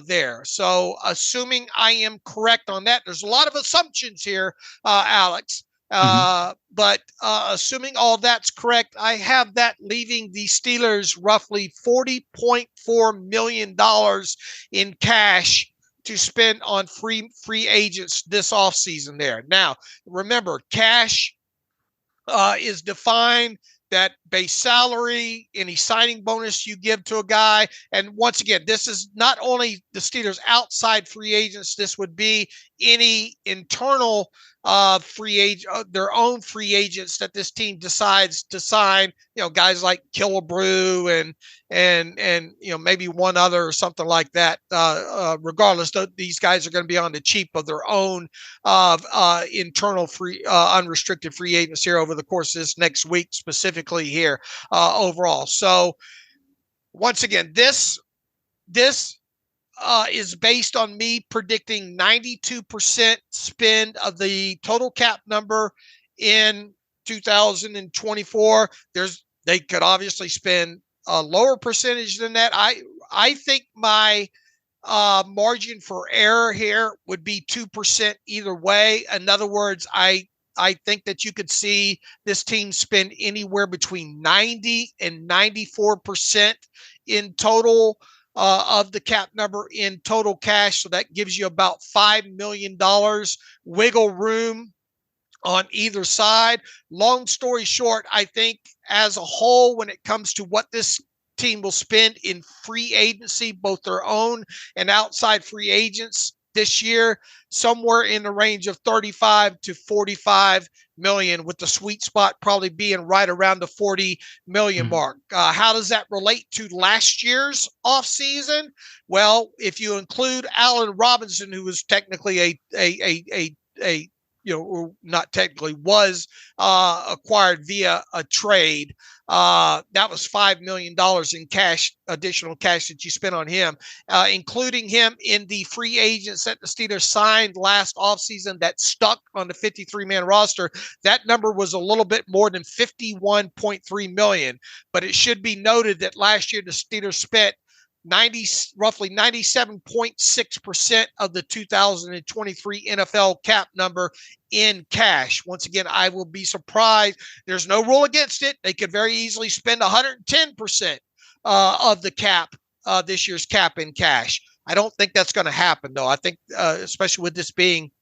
there. So assuming I am correct on that, there's a lot of assumptions here, Alex. But assuming all that's correct, I have that leaving the Steelers roughly $40.4 million in cash to spend on free agents this offseason there. Now, remember, cash is defined that base salary, any signing bonus you give to a guy. And once again, this is not only the Steelers outside free agents, this would be any internal free agent, their own free agents that this team decides to sign, guys like Killebrew and maybe one other or something like that. Regardless, these guys are going to be on the cheap of their own internal free unrestricted free agents here over the course of this next week, specifically here overall. So once again, this is based on me predicting 92% spend of the total cap number in 2024. There's They could obviously spend a lower percentage than that. I think my margin for error here would be 2% either way. In other words, I think that you could see this team spend anywhere between 90 and 94% in total of the cap number in total cash. So that gives you about $5 million wiggle room on either side. Long story short, I think as a whole, when it comes to what this team will spend in free agency, both their own and outside free agents this year, somewhere in the range of 35 to 45 million, with the sweet spot probably being right around the 40 million mark. How does that relate to last year's offseason? Well, if you include Allen Robinson, who was technically a not technically, was acquired via a trade. That was $5 million in cash, additional cash that you spent on him, including him in the free agents that the Steelers signed last offseason that stuck on the 53-man roster. That number was a little bit more than $51.3 million. But it should be noted that last year the Steelers spent roughly 97.6% of the 2023 NFL cap number in cash. Once again, I will be surprised. There's no rule against it. They could very easily spend 110% of the cap, this year's cap in cash. I don't think that's going to happen, though. I think, especially with this being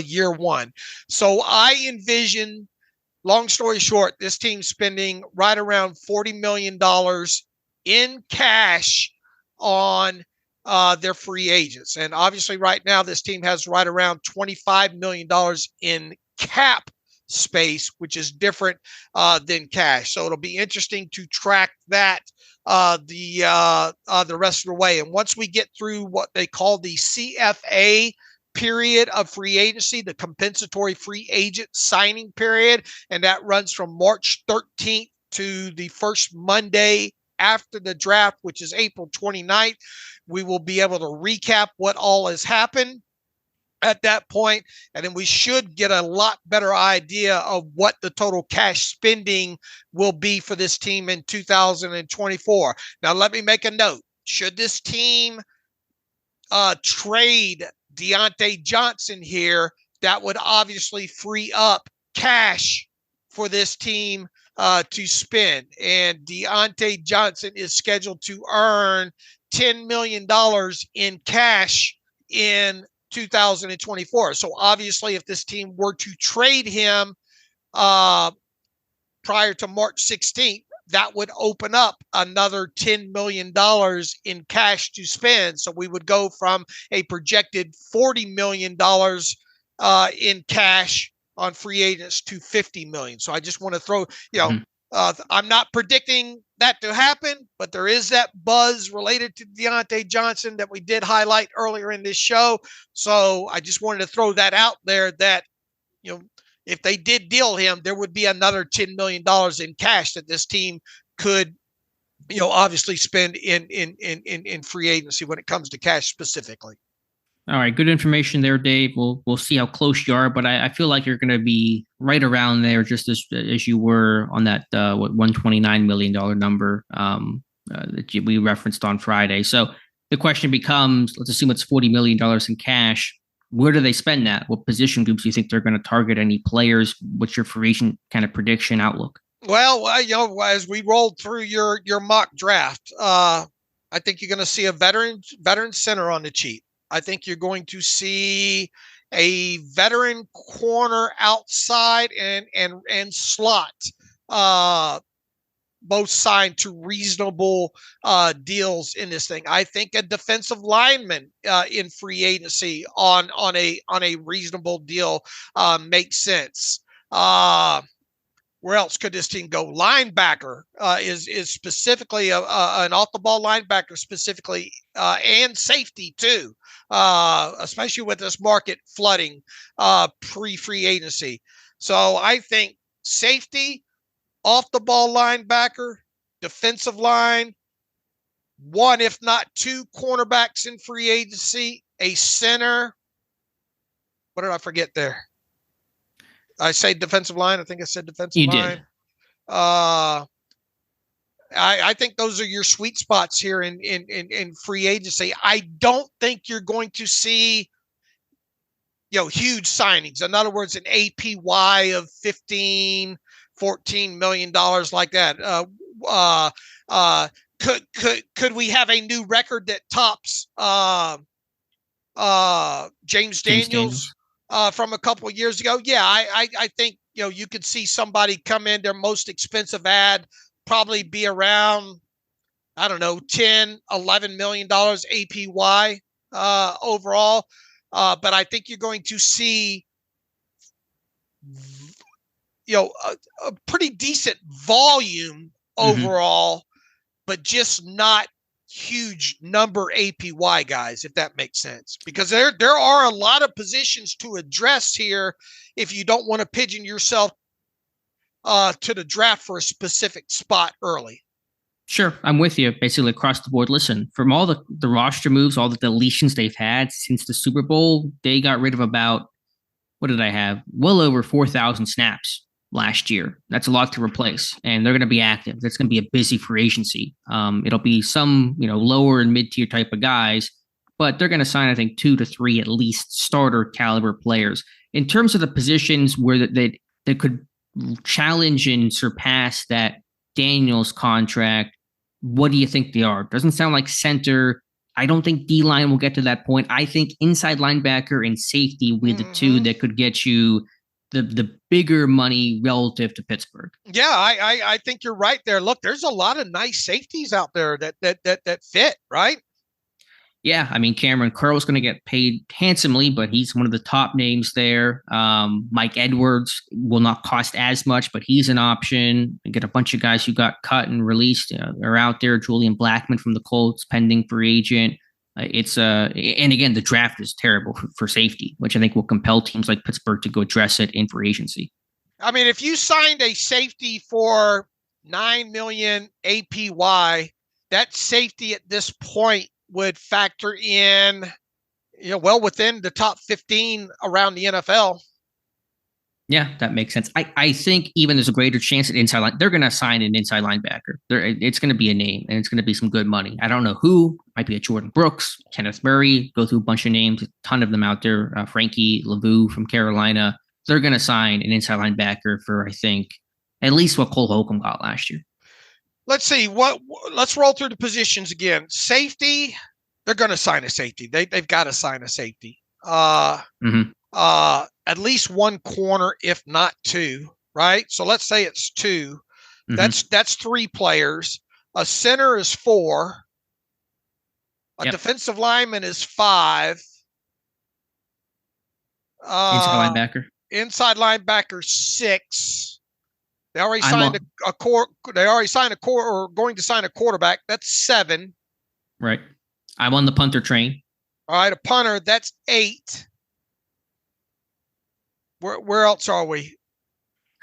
year one. So I envision, long story short, this team spending right around $40 million in cash on their free agents. And obviously right now this team has right around $25 million in cap space, which is different than cash. So it'll be interesting to track that the rest of the way. And once we get through what they call the CFA period of free agency, the compensatory free agent signing period, and that runs from March 13th to the first Monday after the draft, which is April 29th, we will be able to recap what all has happened at that point, and then we should get a lot better idea of what the total cash spending will be for this team in 2024. Now, let me make a note. Should this team trade Deontay Johnson here, that would obviously free up cash for this team to spend. And Deontay Johnson is scheduled to earn $10 million in cash in 2024. So obviously, if this team were to trade him prior to March 16th, that would open up another $10 million in cash to spend. So we would go from a projected $40 million in cash on free agents to 50 million. So I just want to throw, I'm not predicting that to happen, but there is that buzz related to Deontay Johnson that we did highlight earlier in this show. So I just wanted to throw that out there that, if they did deal him, there would be another $10 million in cash that this team could, obviously spend in free agency when it comes to cash specifically. All right, good information there, Dave. We'll see how close you are, but I feel like you're going to be right around there, just as you were on that $129 million number that we referenced on Friday. So the question becomes: let's assume it's $40 million in cash. Where do they spend that? What position groups do you think they're going to target? Any players? What's your free agent kind of prediction outlook? Well, as we rolled through your mock draft, I think you're going to see a veteran center on the cheap. I think you're going to see a veteran corner outside and slot, both signed to reasonable deals in this thing. I think a defensive lineman in free agency on a reasonable deal makes sense. Where else could this team go? Linebacker is specifically an off-the-ball linebacker specifically, and safety too, especially with this market flooding pre-free agency. So I think safety, off-the-ball linebacker, defensive line, one if not two cornerbacks in free agency, a center. What did I forget there? I say defensive line. I think I said defensive line. You did. I think those are your sweet spots here in free agency. I don't think you're going to see, huge signings. In other words, an APY of $15, $14 million like that. Could we have a new record that tops James Daniels from a couple of years ago? Yeah, I think you could see somebody come in, their most expensive ad probably be around, I don't know, $10-11 million APY overall. But I think you're going to see, a pretty decent volume overall, but just not huge number APY guys, if that makes sense. Because there are a lot of positions to address here if you don't want to pigeon yourself to the draft for a specific spot early. Sure, I'm with you basically across the board. Listen, from all the roster moves, all the deletions they've had since the Super Bowl, they got rid of about, what did I have? Well over 4,000 snaps last year. That's a lot to replace, and they're going to be active. That's going to be a busy free agency. It'll be some, lower and mid-tier type of guys, but they're going to sign, I think, 2 to 3 at least starter caliber players. In terms of the positions where they could challenge and surpass that Daniels contract, what do you think they are? Doesn't sound like center. I don't think D-line will get to that point. I think inside linebacker and safety will be the two that could get you the bigger money relative to Pittsburgh. Yeah, I think you're right there. Look, there's a lot of nice safeties out there that fit, right? Yeah, I mean, Cameron Curl's going to get paid handsomely, but he's one of the top names there. Mike Edwards will not cost as much, but he's an option. You get a bunch of guys who got cut and released are out there. Julian Blackmon from the Colts, pending free agent. And again, the draft is terrible for safety, which I think will compel teams like Pittsburgh to go address it in free agency. I mean, if you signed a safety for $9 million APY, that safety at this point would factor in, well within the top 15 around the NFL. Yeah, that makes sense. I think even there's a greater chance at inside line. They're going to sign an inside linebacker. It's going to be a name, and it's going to be some good money. I don't know who. Might be a Jordan Brooks, Kenneth Murray. Go through a bunch of names, a ton of them out there. Frankie Lavu from Carolina. They're going to sign an inside linebacker for, I think, at least what Cole Holcomb got last year. Let's see let's roll through the positions again. Safety, they're going to sign a safety. They've got to sign a safety. At least one corner, if not two, right? So let's say it's two. That's 3 players. A center is 4. A defensive lineman is 5. Inside linebacker 6. They already signed a core. They already signed a core, or going to sign a quarterback. That's 7. Right. I'm on the punter train. All right, a punter. That's 8. Where else are we?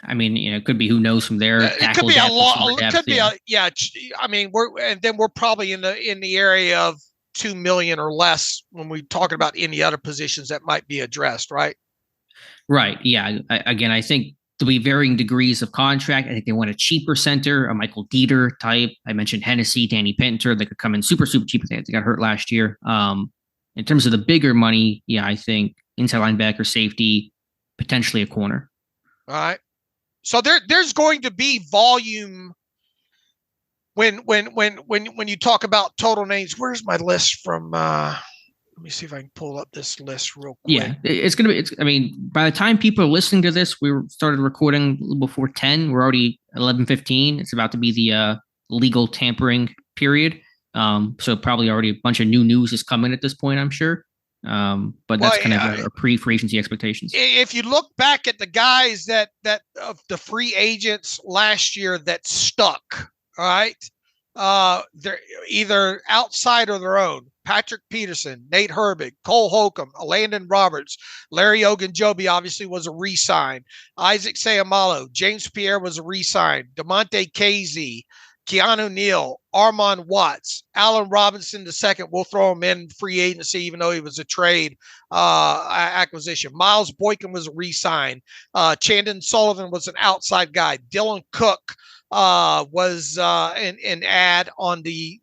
I mean, it could be who knows from there. It could be a lot. It could be I mean, we're probably in the area of $2 million or less when we're talking about any other positions that might be addressed, right? Right. Yeah. Again, I think there'll be varying degrees of contract. I think they want a cheaper center, a Michael Dieter type. I mentioned Hennessy, Danny Pinter. They could come in super, super cheap. They got hurt last year. In terms of the bigger money, yeah, I think inside linebacker, safety, potentially a corner. All right. So there's going to be volume when you talk about total names. Where's my list from? Let me see if I can pull up this list real quick. Yeah, it's gonna be. I mean, by the time people are listening to this, we started recording a little before 10. We're already 11:15. It's about to be the legal tampering period. So probably already a bunch of new news is coming at this point, I'm sure. But that's kind of a pre-free agency expectations. If you look back at the guys that of the free agents last year that stuck, all right, they're either outside or their own. Patrick Peterson, Nate Herbig, Cole Holcomb, Landon Roberts, Larry Ogunjobi obviously was a re-sign. Isaac Seumalo, James Pierre was a re-sign. DeMonte Casey, Keanu Neal, Armand Watts, Allen Robinson II. We'll throw him in free agency, even though he was a trade acquisition. Miles Boykin was a re-sign. Chandon Sullivan was an outside guy. Dylan Cook was an ad on the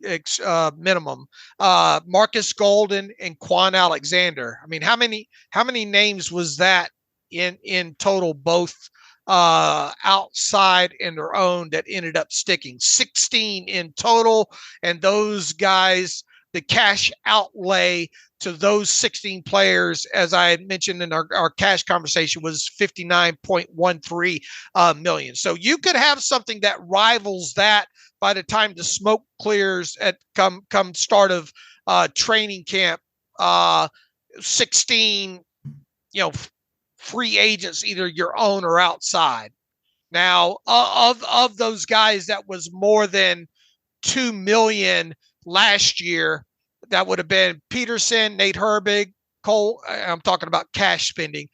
minimum. Marcus Golden and Quan Alexander. I mean, how many names was that in total, both outside and their own, that ended up sticking? 16 in total, and those guys, the cash outlay to those 16 players, as I had mentioned in our cash conversation, was $59.13 million. So you could have something that rivals that by the time the smoke clears at come start of training camp. 16, free agents, either your own or outside. Now, of those guys, that was more than 2 million last year. That would have been Peterson, Nate Herbig, Cole. I'm talking about cash spending.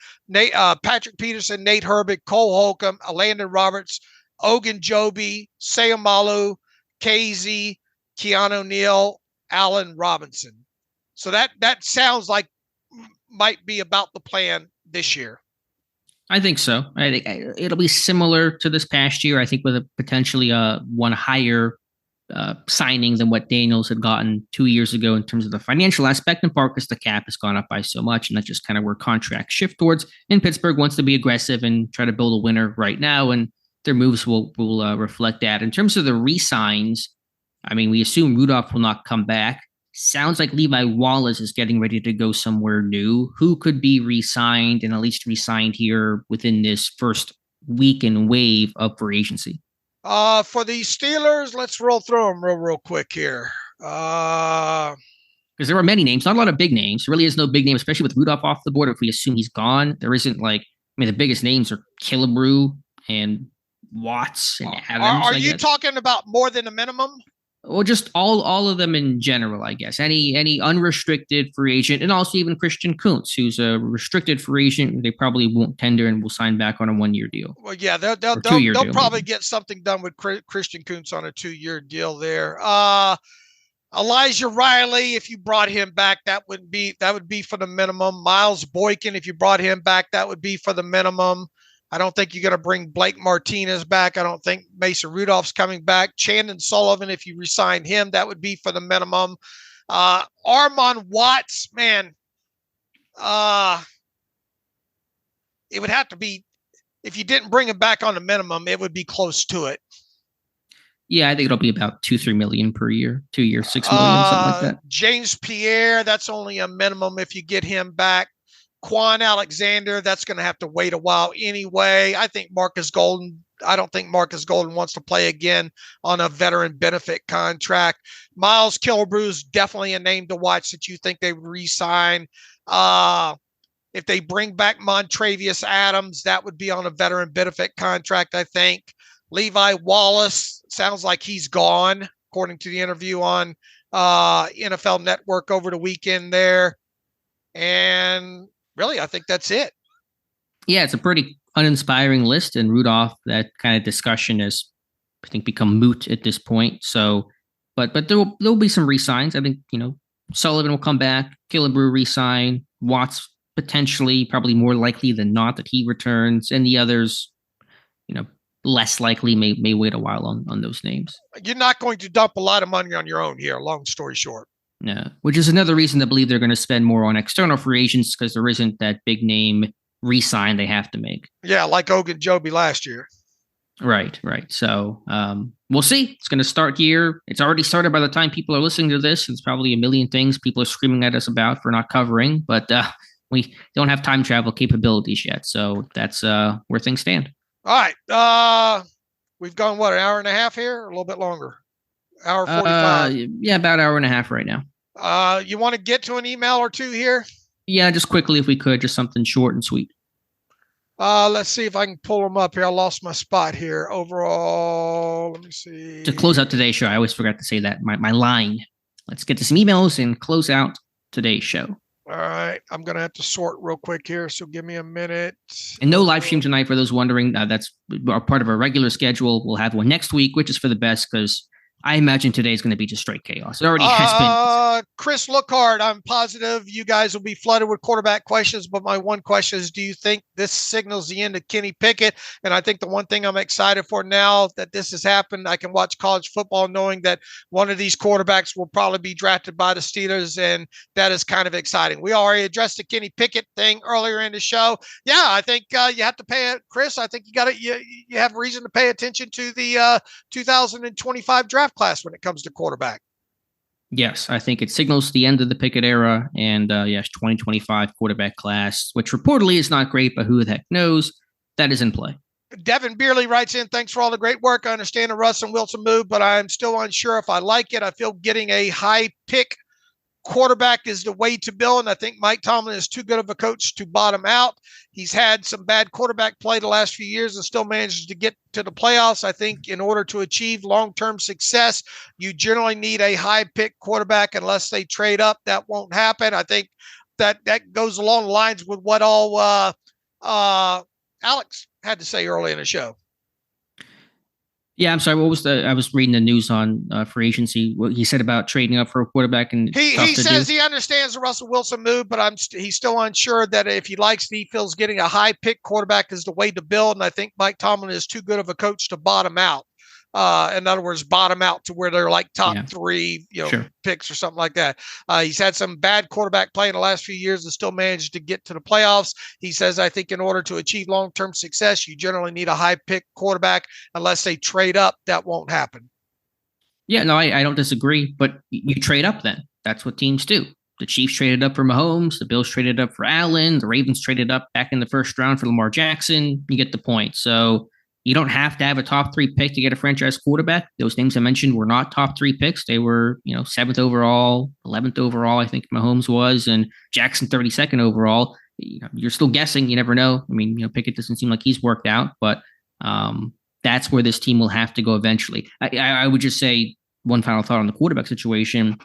Patrick Peterson, Nate Herbig, Cole Holcomb, Landon Roberts, Ogunjobi, Sayamalu, Casey, Keanu Neal, Allen Robinson. So that sounds like might be about the plan this year. I think so. I think it'll be similar to this past year. I think with a potentially one higher signing than what Daniels had gotten 2 years ago in terms of the financial aspect, in part because the cap has gone up by so much, and that's just kind of where contracts shift towards. And Pittsburgh wants to be aggressive and try to build a winner right now, and their moves will reflect that. In terms of the re-signs, I mean, we assume Rudolph will not come back. Sounds like Levi Wallace is getting ready to go somewhere new. Who could be re-signed and at least re-signed here within this first week and wave of free agency? For the Steelers, let's roll through them real quick here. Because there are many names, not a lot of big names. There really is no big name, especially with Rudolph off the board. If we assume he's gone, there isn't the biggest names are Killebrew and Watts and Adams. Are you talking about more than a minimum? Well, just all of them in general, I guess. Any unrestricted free agent, and also even Christian Kuntz, who's a restricted free agent. They probably won't tender and will sign back on a 1-year deal. Well, yeah, they'll probably get something done with Christian Kuntz on a 2-year deal there. Elijah Riley, if you brought him back, that would be for the minimum. Miles Boykin, if you brought him back, that would be for the minimum. I don't think you're going to bring Blake Martinez back. I don't think Mason Rudolph's coming back. Chandon Sullivan, if you resign him, that would be for the minimum. Armon Watts, man, it would have to be, if you didn't bring him back on the minimum, it would be close to it. Yeah, I think it'll be about 2-3 million per year, 2 years, 6 million, something like that. James Pierre, that's only a minimum if you get him back. Quan Alexander, that's going to have to wait a while anyway. I don't think Marcus Golden wants to play again on a veteran benefit contract. Miles Killebrew is definitely a name to watch that you think they re-sign. If they bring back Montravius Adams, that would be on a veteran benefit contract, I think. Levi Wallace, sounds like he's gone, according to the interview on NFL Network over the weekend there. And really, I think that's it. Yeah, it's a pretty uninspiring list, and Rudolph, that kind of discussion has, I think, become moot at this point. So, but there'll be some re-signs. I think, Sullivan will come back, Killebrew re-sign, Watts potentially, probably more likely than not that he returns, and the others, less likely may wait a while on those names. You're not going to dump a lot of money on your own here, long story short. Yeah, which is another reason to believe they're going to spend more on external free agents, because there isn't that big name re-sign they have to make. Yeah, like Ogunjobi last year. Right. So we'll see. It's going to start here. It's already started by the time people are listening to this. It's probably a million things people are screaming at us about for not covering, but we don't have time travel capabilities yet. So that's where things stand. All right. We've gone, an hour and a half here, or a little bit longer? Hour 45. Yeah, about an hour and a half right now. You want to get to an email or two here? Yeah, just quickly if we could, just something short and sweet. Let's see if I can pull them up here. I lost my spot here. Overall, let me see. To close out today's show, I always forgot to say that, my line. Let's get to some emails and close out today's show. All right. I'm going to have to sort real quick here, so give me a minute. And no live stream tonight for those wondering. That's part of our regular schedule. We'll have one next week, which is for the best, because I imagine today's going to be just straight chaos. It already has been. Chris Lookhart, I'm positive you guys will be flooded with quarterback questions, but my one question is, do you think this signals the end of Kenny Pickett? And I think the one thing I'm excited for now that this has happened, I can watch college football knowing that one of these quarterbacks will probably be drafted by the Steelers, and that is kind of exciting. We already addressed the Kenny Pickett thing earlier in the show. Yeah, I think you have to pay it, Chris. I think you have reason to pay attention to the 2025 draft class when it comes to quarterback. Yes, I think it signals the end of the Pickett era, and yes, 2025 quarterback class, which reportedly is not great, but who the heck knows? That is in play. Devin Beerley writes in, thanks for all the great work. I understand the Russell Wilson move, but I'm still unsure if I like it. I feel getting a high pick quarterback is the way to build, and I think Mike Tomlin is too good of a coach to bottom out. He's had some bad quarterback play the last few years and still manages to get to the playoffs. I think in order to achieve long-term success, you generally need a high-pick quarterback unless they trade up. That won't happen. I think that goes along the lines with what all Alex had to say early in the show. Yeah, I'm sorry. What was I was reading the news on free agency. What he said about trading up for a quarterback, and he says he understands the Russell Wilson move, but he's still unsure that if he likes it, he feels getting a high pick quarterback is the way to build. And I think Mike Tomlin is too good of a coach to bottom out. In other words, bottom out to where they're like top three, picks or something like that. He's had some bad quarterback play in the last few years and still managed to get to the playoffs. He says, I think in order to achieve long-term success, you generally need a high pick quarterback unless they trade up. That won't happen. Yeah, no, I don't disagree, but you trade up then. That's what teams do. The Chiefs traded up for Mahomes. The Bills traded up for Allen. The Ravens traded up back in the first round for Lamar Jackson. You get the point. So you don't have to have a top 3 pick to get a franchise quarterback. Those names I mentioned were not top 3 picks. They were, 7th overall, 11th overall, I think Mahomes was, and Jackson 32nd overall. You're still guessing. You never know. I mean, Pickett doesn't seem like he's worked out, but that's where this team will have to go eventually. I would just say one final thought on the quarterback situation.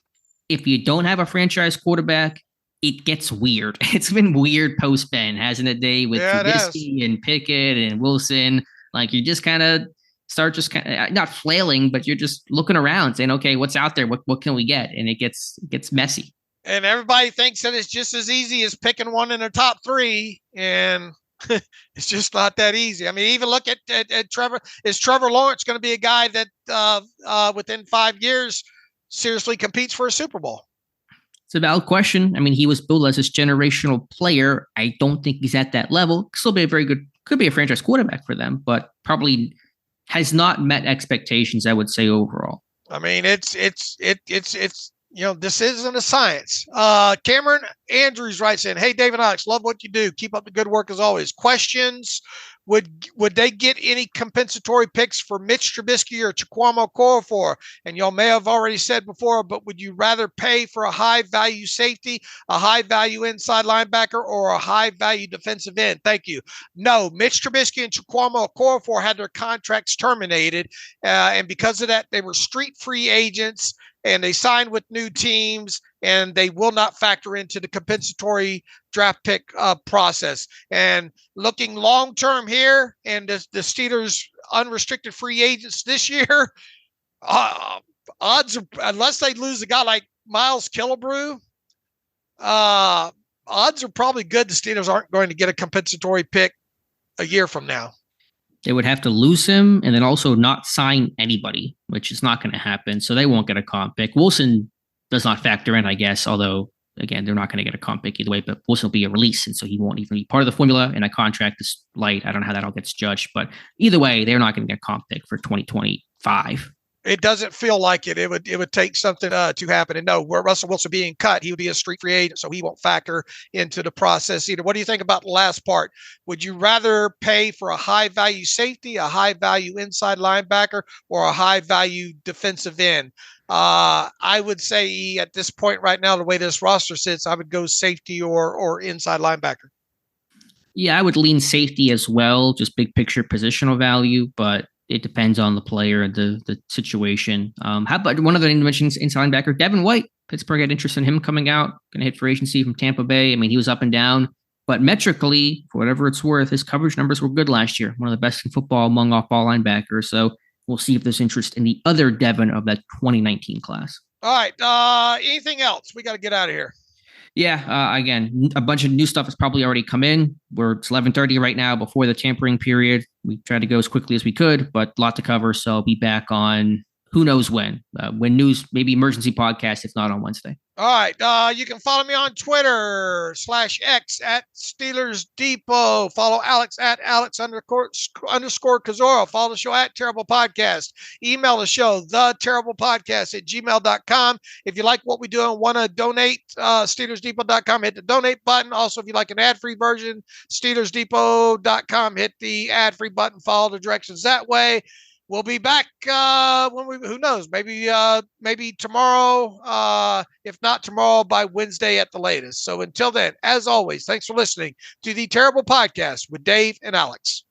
If you don't have a franchise quarterback, it gets weird. It's been weird post-Ben, hasn't it, Dave, with Trubisky and Pickett and Wilson. Like you just kind of start not flailing, but you're just looking around saying, okay, what's out there? What can we get? And it gets messy. And everybody thinks that it's just as easy as picking one in the top 3. And it's just not that easy. I mean, even look at Trevor. Is Trevor Lawrence going to be a guy that within 5 years seriously competes for a Super Bowl? It's a valid question. I mean, he was billed as this generational player. I don't think he's at that level. Still be could be a franchise quarterback for them, but probably has not met expectations, I would say, overall. I mean, it's this isn't a science. Cameron Andrews writes in, hey, David Alex, love what you do. Keep up the good work as always. Questions. Would they get any compensatory picks for Mitch Trubisky or Chukwuma Okorafor? And y'all may have already said before, but would you rather pay for a high-value safety, a high-value inside linebacker, or a high-value defensive end? Thank you. No, Mitch Trubisky and Chukwuma Okorafor had their contracts terminated, and because of that, they were street free agents, and they signed with new teams, and they will not factor into the compensatory draft pick process. And looking long-term here, and the Steelers unrestricted free agents this year, odds are, unless they lose a guy like Miles Killebrew, odds are probably good the Steelers aren't going to get a compensatory pick a year from now. They would have to lose him and then also not sign anybody, which is not going to happen. So they won't get a comp pick. Wilson does not factor in, I guess, although, again, they're not going to get a comp pick either way, but Wilson will be a release, and so he won't even be part of the formula, and a contract is light. I don't know how that all gets judged, but either way, they're not going to get a comp pick for 2025. It doesn't feel like it. It would take something to happen. And no, where Russell Wilson being cut, he would be a street free agent, so he won't factor into the process either. What do you think about the last part? Would you rather pay for a high value safety, a high value inside linebacker, or a high value defensive end? I would say at this point right now, the way this roster sits, I would go safety or inside linebacker. Yeah, I would lean safety as well, just big picture positional value, but it depends on the player and the situation. How about one other thing to mention, inside linebacker, Devin White. Pittsburgh had interest in him coming out, going to hit free agency from Tampa Bay. I mean, he was up and down, but metrically, for whatever it's worth, his coverage numbers were good last year. One of the best in football among off-ball linebackers. So we'll see if there's interest in the other Devin of that 2019 class. All right. Anything else? We got to get out of here. Yeah. Again, a bunch of new stuff has probably already come in. It's 11:30 right now before the tampering period. We tried to go as quickly as we could, but a lot to cover. So I'll be back on who knows when news, maybe emergency podcast, if not on Wednesday. All right. You can follow me on Twitter /X at Steelers Depot. Follow Alex at Alex_Kozora. Follow the show at Terrible Podcast. Email the show, theterriblepodcast@gmail.com. If you like what we do and want to donate, SteelersDepot.com, hit the donate button. Also, if you like an ad-free version, SteelersDepot.com, hit the ad-free button. Follow the directions that way. We'll be back who knows, maybe tomorrow, if not tomorrow, by Wednesday at the latest. So until then, as always, thanks for listening to the Terrible Podcast with Dave and Alex.